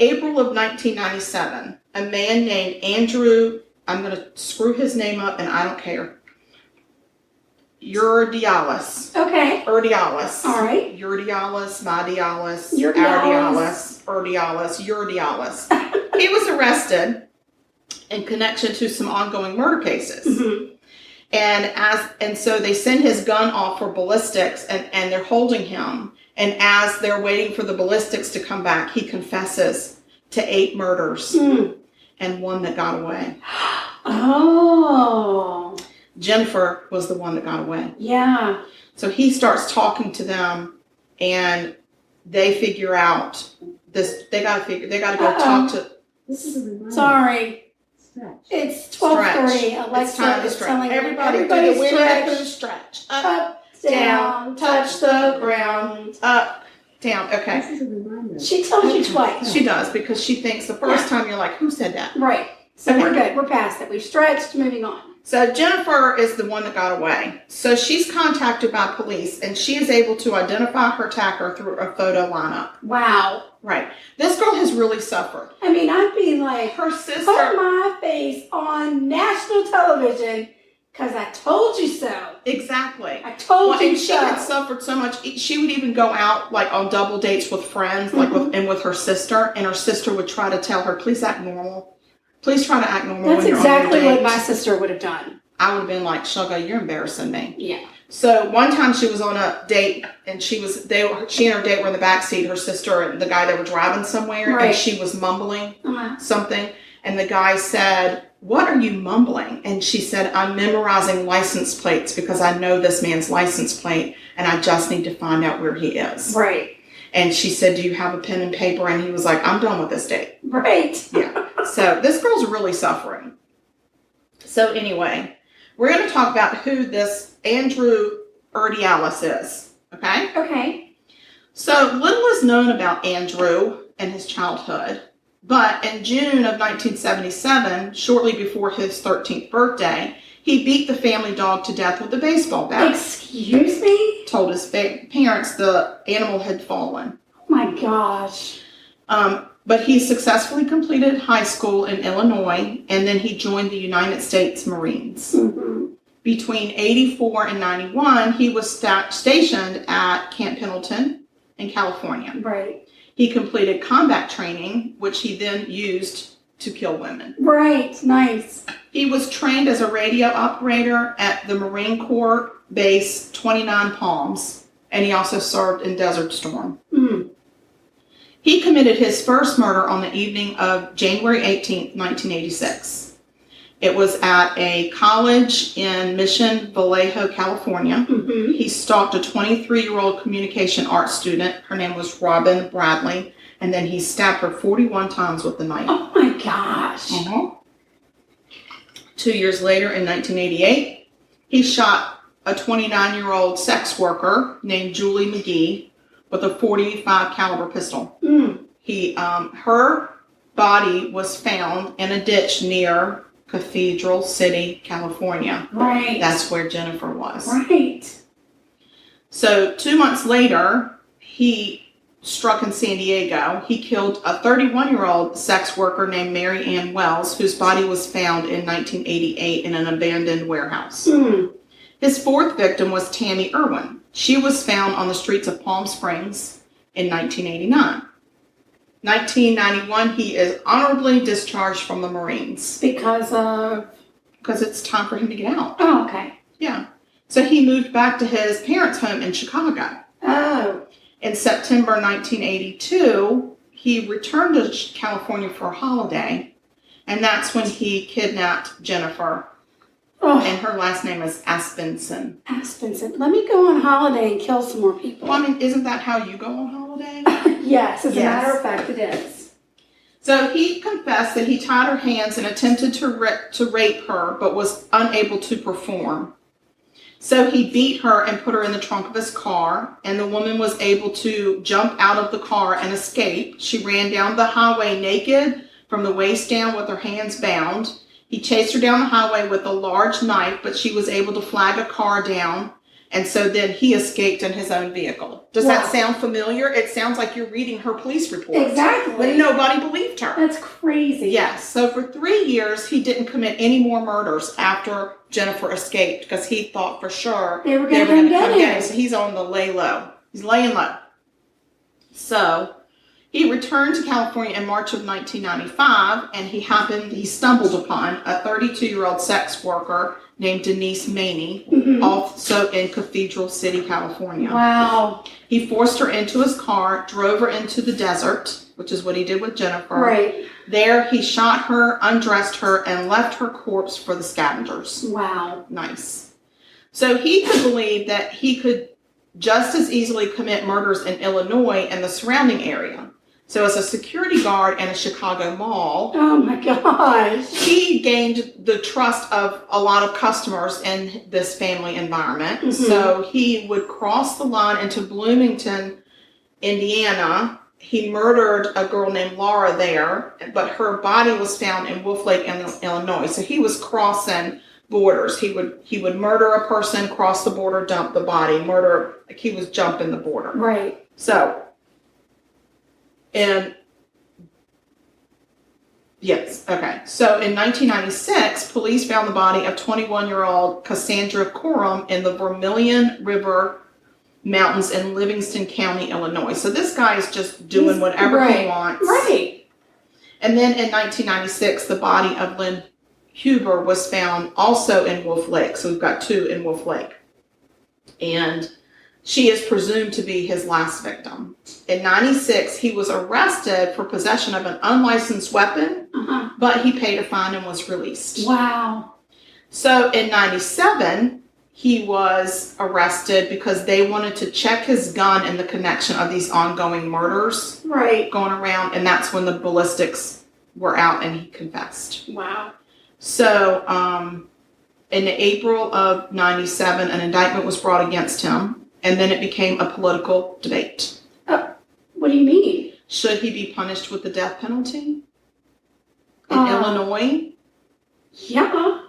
April of 1997, a man named Andrew, I'm going to screw his name up, and I don't care. Urdialis. Okay. Urdialis. All right. Urdialis, Madialis, Urdialis. Urdialis, Urdialis. He was arrested in connection to some ongoing murder cases. Mm-hmm. And so they send his gun off for ballistics, and they're holding him. And as they're waiting for the ballistics to come back, he confesses to 8 murders and one that got away. Oh. Jennifer was the one that got away. Yeah. So he starts talking to them, and they figure out this. They got to go talk to. This is a reminder. Sorry. Stretch. It's 12:30. It's Alexa time to is stretch. telling Everybody everybody do the Winnie the stretch. Pooh stretch. Up, Down, touch the ground. Up, down. Okay. This is a reminder. She tells you twice. She does, because she thinks the first time you're like, who said that? Right. So Okay. we're good. We're past it. We've stretched. Moving on. So Jennifer is the one that got away. So she's contacted by police, and she is able to identify her attacker through a photo lineup. Wow. Right. This girl has really suffered. I mean, I'd be like, Her put sister. my face on national television because I told you so. Exactly. I told Well, you and she so. had suffered so much. She would even go out like on double dates with friends, like with her sister, and her sister would try to tell her, "Please act normal. Please try to act normal." That's when you're exactly on your what my dates." sister would have done. I would have been like, "Sugar, you're embarrassing me." Yeah. So one time she was on a date, and she and her date were in the back seat. Her sister and the guy, they were driving somewhere, Right. and she was mumbling Uh-huh. something, and the guy said, "What are you mumbling?" And she said, "I'm memorizing license plates because I know this man's license plate, and I just need to find out where he is." Right. And she said, "Do you have a pen and paper?" And he was like, "I'm done with this date." Right. Yeah. So this girl's really suffering. So anyway, we're going to talk about who this Andrew Urdialis is. Okay? Okay. So little is known about Andrew and his childhood. But in June of 1977, shortly before his 13th birthday, he beat the family dog to death with a baseball bat. Excuse me? Told his parents the animal had fallen. Oh my gosh. But he successfully completed high school in Illinois, and then he joined the United States Marines. Mm-hmm. Between 84 and 91, he was stationed at Camp Pendleton in California. Right. He completed combat training, which he then used to kill women. Right. Nice. He was trained as a radio operator at the Marine Corps Base 29 Palms, and he also served in Desert Storm. Mm. He committed his first murder on the evening of January 18th, 1986. It was at a college in Mission Vallejo, California. Mm-hmm. He stalked a 23-year-old communication arts student. Her name was Robin Bradley. And then he stabbed her 41 times with the knife. Oh my gosh. 2 years later, in 1988, he shot a 29-year-old sex worker named Julie McGee with a .45 caliber pistol. Her body was found in a ditch near Cathedral City, California. Right. That's where Jennifer was. Right. So 2 months later, he struck in San Diego. He killed a 31-year-old sex worker named Mary Ann Wells, whose body was found in 1988 in an abandoned warehouse. His fourth victim was Tammy Irwin. She was found on the streets of Palm Springs in 1989. 1991, he is honorably discharged from the Marines. Because it's time for him to get out. Oh, okay. Yeah. So he moved back to his parents' home in Chicago. Oh. In September 1982, he returned to California for a holiday, and that's when he kidnapped Jennifer. Oh. And her last name is Asbenson. Asbenson. Let me go on holiday and kill some more people. Well, I mean, isn't that how you go on holiday? Yes, as a matter of fact, it is. So he confessed that he tied her hands and attempted to rape her, but was unable to perform. So he beat her and put her in the trunk of his car, and the woman was able to jump out of the car and escape. She ran down the highway naked from the waist down with her hands bound. He chased her down the highway with a large knife, but she was able to flag a car down, and so then he escaped in his own vehicle. Does that sound familiar? It sounds like you're reading her police report. Exactly. But nobody believed her. That's crazy. Yes. So for 3 years, he didn't commit any more murders after Jennifer escaped because he thought for sure they were going to come get him. So he's on the lay low. He's laying low. So he returned to California in March of 1995, and he stumbled upon a 32-year-old sex worker named Denise Maney, also in Cathedral City, California. Wow. He forced her into his car, drove her into the desert, which is what he did with Jennifer. Right. There, he shot her, undressed her, and left her corpse for the scavengers. Wow. Nice. So he could believe that he could just as easily commit murders in Illinois and the surrounding area. So as a security guard in a Chicago mall, oh my gosh, he gained the trust of a lot of customers in this family environment. So he would cross the line into Bloomington, Indiana. He murdered a girl named Laura there, but her body was found in Wolf Lake, Illinois. So he was crossing borders. He would murder a person, cross the border, dump the body, he was jumping the border. Right. So, yes, okay. So in 1996, police found the body of 21-year-old Cassandra Coram in the Vermilion River Mountains in Livingston County, Illinois. So this guy is just doing whatever he wants. Right. And then in 1996, the body of Lynn Huber was found also in Wolf Lake. So we've got two in Wolf Lake. And she is presumed to be his last victim. In 96, he was arrested for possession of an unlicensed weapon, but he paid a fine and was released. Wow. So in 97, he was arrested because they wanted to check his gun and the connection of these ongoing murders going around, and that's when the ballistics were out and he confessed. Wow. So in April of 97, an indictment was brought against him, and then it became a political debate. What do you mean? Should he be punished with the death penalty in Illinois? Yeah.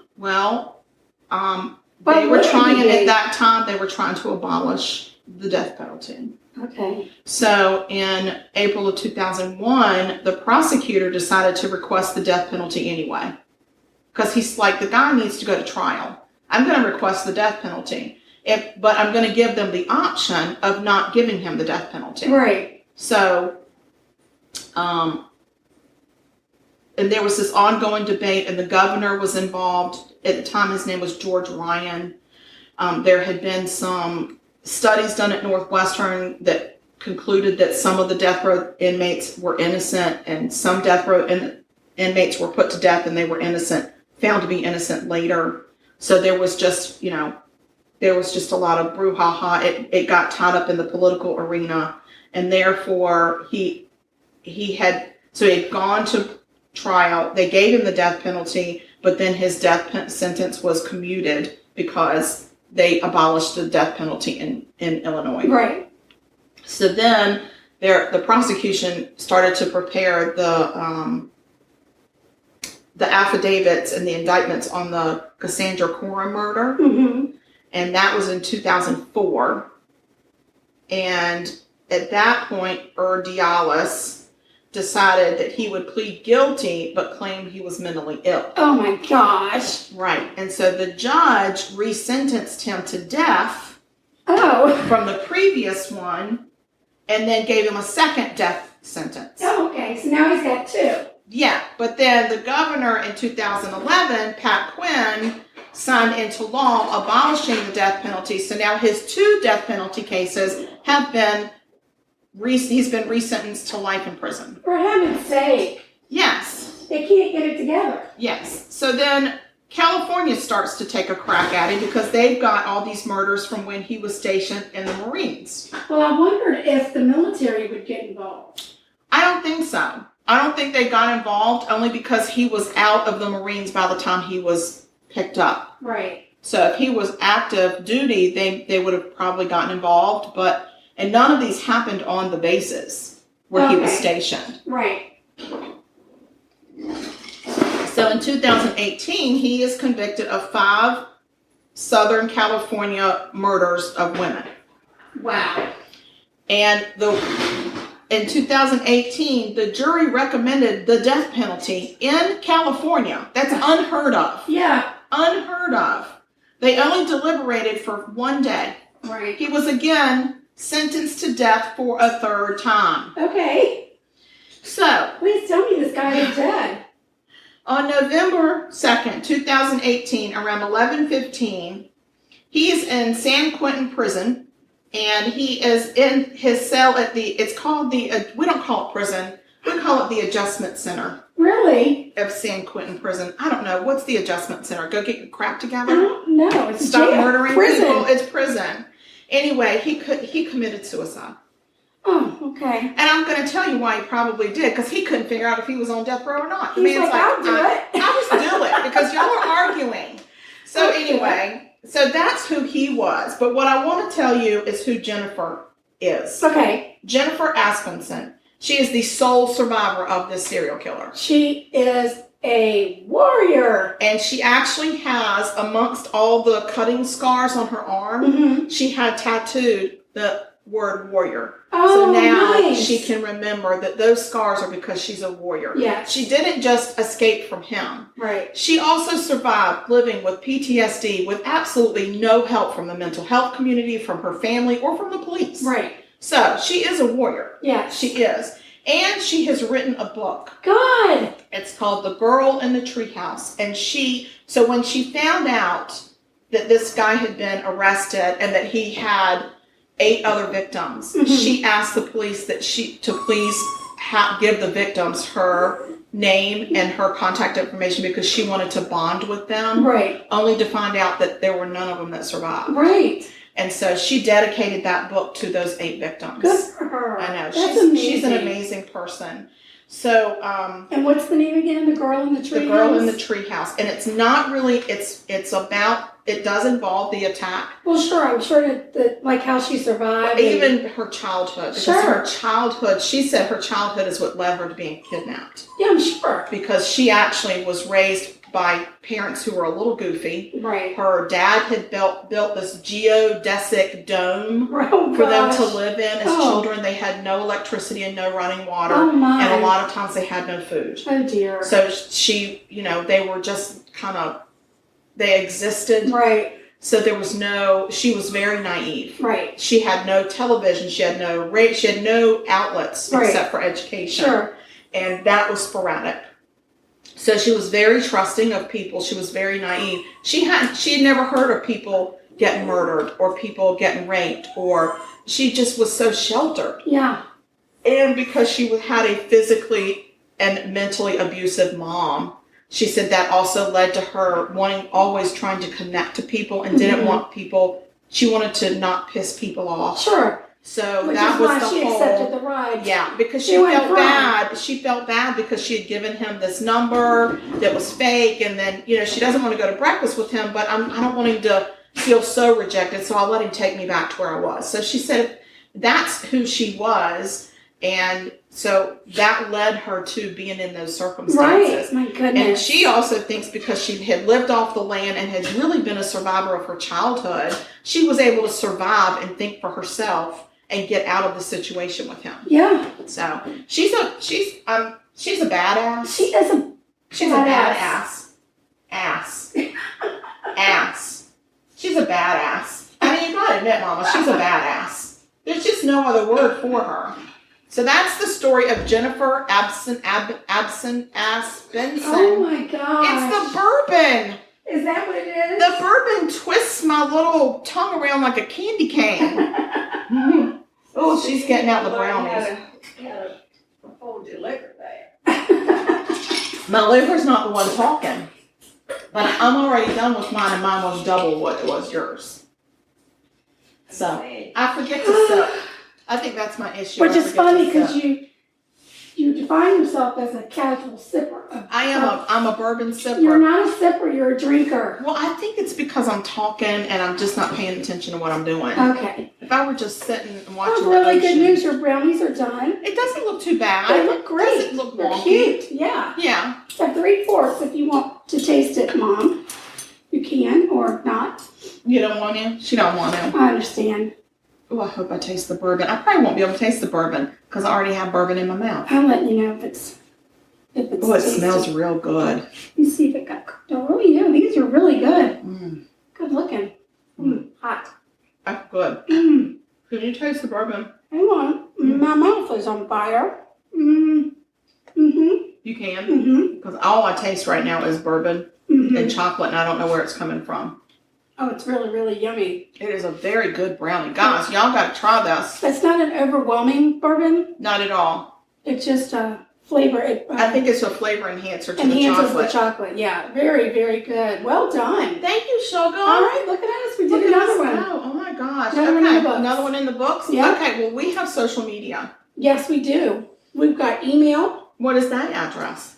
At that time, they were trying to abolish the death penalty. Okay. So in April of 2001, the prosecutor decided to request the death penalty anyway. Because he's like, the guy needs to go to trial. I'm going to request the death penalty. But I'm going to give them the option of not giving him the death penalty. Right. So, and there was this ongoing debate, and the governor was involved. At the time, his name was George Ryan. There had been some studies done at Northwestern that concluded that some of the death row inmates were innocent, and some death row inmates were put to death and they were innocent found to be innocent later. So there was just, there was just a lot of brouhaha. It got tied up in the political arena, and therefore he had gone to trial. They gave him the death penalty, but then his death sentence was commuted because they abolished the death penalty in Illinois. Right. So then the prosecution started to prepare the affidavits and the indictments on the Cassandra Coram murder. Mm-hmm. And that was in 2004. And at that point, Dialis decided that he would plead guilty, but claimed he was mentally ill. Oh my gosh. Right. And so the judge resentenced him to death from the previous one, and then gave him a second death sentence. Oh, okay. So now he's got 2. Yeah. But then the governor in 2011, Pat Quinn, signed into law abolishing the death penalty. So now his 2 death penalty cases have been, he's been resentenced to life in prison. For heaven's sake. Yes. They can't get it together. Yes. So then California starts to take a crack at him because they've got all these murders from when he was stationed in the Marines. Well, I wondered if the military would get involved. I don't think so. I don't think they got involved, only because he was out of the Marines by the time he was picked up. Right. So if he was active duty, they would have probably gotten involved, and none of these happened on the bases where he was stationed. Right. So in 2018, he is convicted of 5 Southern California murders of women. Wow. And in 2018, the jury recommended the death penalty in California. That's unheard of. Yeah. Unheard of. They only deliberated for 1 day. Right. He was again sentenced to death for a 3rd time. Okay. So, please tell me this guy is dead. On November 2nd, 2018, around 11:15, he is in San Quentin prison, and he is in his cell at it's called we don't call it prison, we call it the Adjustment Center. Really? Of San Quentin prison. I don't know. What's the Adjustment Center? Go get your crap together? I don't know. It's Stop jail. murdering Prison. people. It's prison. Anyway, he committed suicide. Oh, okay. And I'm going to tell you why he probably did, because he couldn't figure out if he was on death row or not. He's like, I'll do it. I'll just do it, because y'all are arguing. So anyway, so that's who he was. But what I want to tell you is who Jennifer is. Okay. Jennifer Asbenson. She is the sole survivor of this serial killer. She is a warrior. And she actually has, amongst all the cutting scars on her arm, she had tattooed the word warrior. Oh, so now nice. she can remember that those scars are because she's a warrior. Yeah. She didn't just escape from him. Right. She also survived living with PTSD with absolutely no help from the mental health community, from her family, or from the police. Right. So she is a warrior. Yeah. She is. And she has written a book. God. It's called The Girl in the Treehouse. And so when she found out that this guy had been arrested and that he had 8 other victims, she asked the police to please give the victims her name and her contact information, because she wanted to bond with them. Right. Only to find out that there were none of them that survived. Right. And so she dedicated that book to those 8 victims. Good for her. I know. That's She's an amazing person. So, and what's the name again? The Girl in the Treehouse? The Girl in the Treehouse. And it's not really, it's about, it does involve the attack. Well, sure. I'm sure that like how she survived. Even her childhood. Because her childhood, she said her childhood is what led her to being kidnapped. Yeah, I'm sure. Because she actually was raised by parents who were a little goofy. Right. Her dad had built this geodesic dome for them to live in as children. They had no electricity and no running water. Oh, my. And a lot of times they had no food. Oh, dear. So she, they were just they existed. Right. So she was very naive. Right. She had no television. She had no outlets except for education. Sure. And that was sporadic. So she was very trusting of people. She was very naive. She had never heard of people getting murdered or people getting raped, or she just was so sheltered. Yeah. And because she had a physically and mentally abusive mom, She said that also led to her always trying to connect to people and didn't want people, she wanted to not piss people off. Sure. So Which that is was why the she whole, accepted the ride. yeah, because She she went felt wrong. bad. She felt bad because she had given him this number that was fake, and then, you know, she doesn't want to go to breakfast with him, but I don't want him to feel so rejected, so I'll let him take me back to where I was. So she said that's who she was, and so that led her to being in those circumstances. Right, my goodness. And she also thinks because she had lived off the land and had really been a survivor of her childhood, she was able to survive and think for herself and get out of the situation with him. Yeah. So she's a badass. She is a She's a badass. Ass. Ass. She's a badass. I mean, you gotta admit, Mama, she's a badass. There's just no other word for her. So that's the story of Jennifer Asbenson. Oh my gosh. It's the bourbon. Is that what it is? The bourbon twists my little tongue around like a candy cane. Oh, she's getting out the brownies. How to hold your liquor there. My liver's not the one talking. But I'm already done with mine, and mine was double what it was yours. So, I forget to sip. I think that's my issue. Which is funny because you. you define yourself as a casual sipper. I'm a bourbon sipper. You're not a sipper, you're a drinker. Well, I think it's because I'm talking and I'm just not paying attention to what I'm doing. Okay. If I were just sitting and watching Oh, really the ocean, good news. Your brownies are done. It doesn't look too bad. They look great. It doesn't look They're wonky. cute. Yeah. Yeah. So 3/4 if you want to taste it, Mom. You can or not. You don't want to? She don't want to. I understand. Oh, I hope I taste the bourbon. I probably won't be able to taste the bourbon because I already have bourbon in my mouth. I'll let you know if it's Oh, it tasty. smells real good. You see if it got cooked. Oh, really? Yeah, these are really good. Mm. Good looking. Hot. That's good. Mmm. Can you taste the bourbon? Hang on. My mouth is on fire. Mm. Mm-hmm. You can? Mm-hmm. Because all I taste right now is bourbon Mm-hmm. and chocolate, and I don't know where it's coming from. Oh, it's really, really yummy. It is a very good brownie. Guys, y'all got to try this. It's not an overwhelming bourbon. Not at all. It's just a flavor. I think it's a flavor enhancer to enhances the the chocolate. Yeah, very, very good. Well done. Thank you, Sugar. All right, look at us. We Look did at another us one. go. Oh my gosh. Another one in the books. Another one in the books? Yeah. Okay, well, we have social media. Yes, we do. We've got email. What is that address?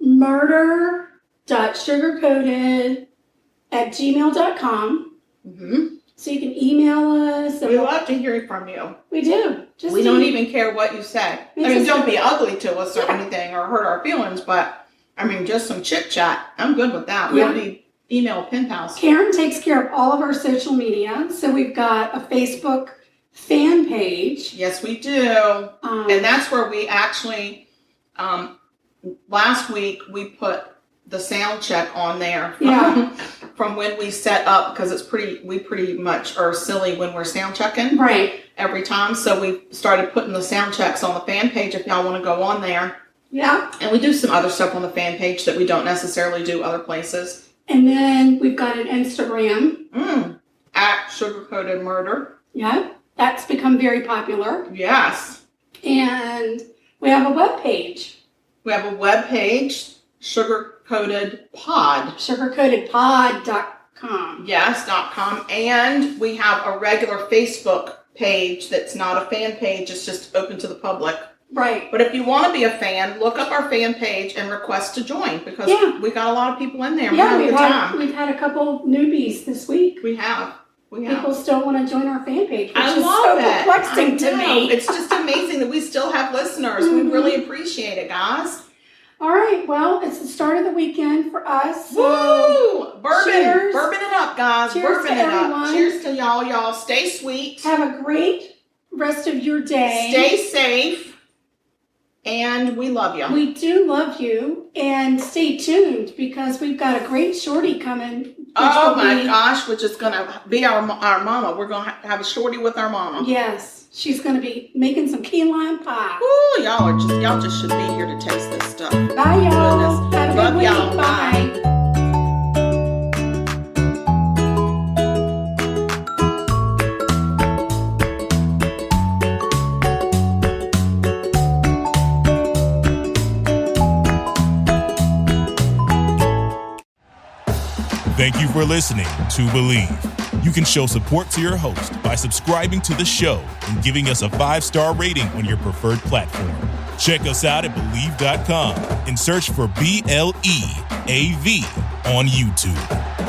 murder.sugarcoated@gmail.com. Mm-hmm. So you can email us. We love to hear from you. We do. Just We don't even care what you say. I Makes mean, us don't feel- be ugly to us or Yeah. anything or hurt our feelings, but I mean, just some chit chat. I'm good with that. We Yeah. don't need email pen pals. Karen takes care of all of our social media. So we've got a Facebook fan page. Yes, we do. And that's where we actually, last week we put the sound check on there Yeah. from when we set up, because we pretty much are silly when we're sound checking Right. every time. So we started putting the sound checks on the fan page if y'all want to go on there. Yeah. And we do some other stuff on the fan page that we don't necessarily do other places. And then we've got an Instagram. At Sugar-Coated Murder. Yeah. That's become very popular. Yes. And we have a web page. We have a web page, Sugar-Coated Pod. sugarcoatedpod.com. Yes, .com. And we have a regular Facebook page that's not a fan page. It's just open to the public. Right. But if you want to be a fan, look up our fan page and request to join, because Yeah. we got a lot of people in there. Yeah, We're having a good time. we've had a couple newbies this week. We have. People still want to join our fan page, which I is love so it. perplexing I to know. me. It's just amazing that we still have listeners. We really appreciate it, guys. All right, well, it's the start of the weekend for us. So Woo! Bourbon. cheers. Bourbon it up, guys. Cheers Bourbon to it up. everyone. Cheers to y'all. Y'all stay sweet. have a great rest of your day. Stay safe. And we love you. We do love you, and stay tuned because we've got a great shorty coming. which Oh will my be- gosh, which is going to be our mama. We're going to have a shorty with our mama. Yes, she's going to be making some key lime pie. Ooh, y'all just should be here to taste this stuff. Bye, y'all. Goodness. Have a Love good week. y'all. Bye. Bye. Thank you for listening to Believe. You can show support to your host by subscribing to the show and giving us a 5-star rating on your preferred platform. Check us out at Believe.com and search for BLEAV on YouTube.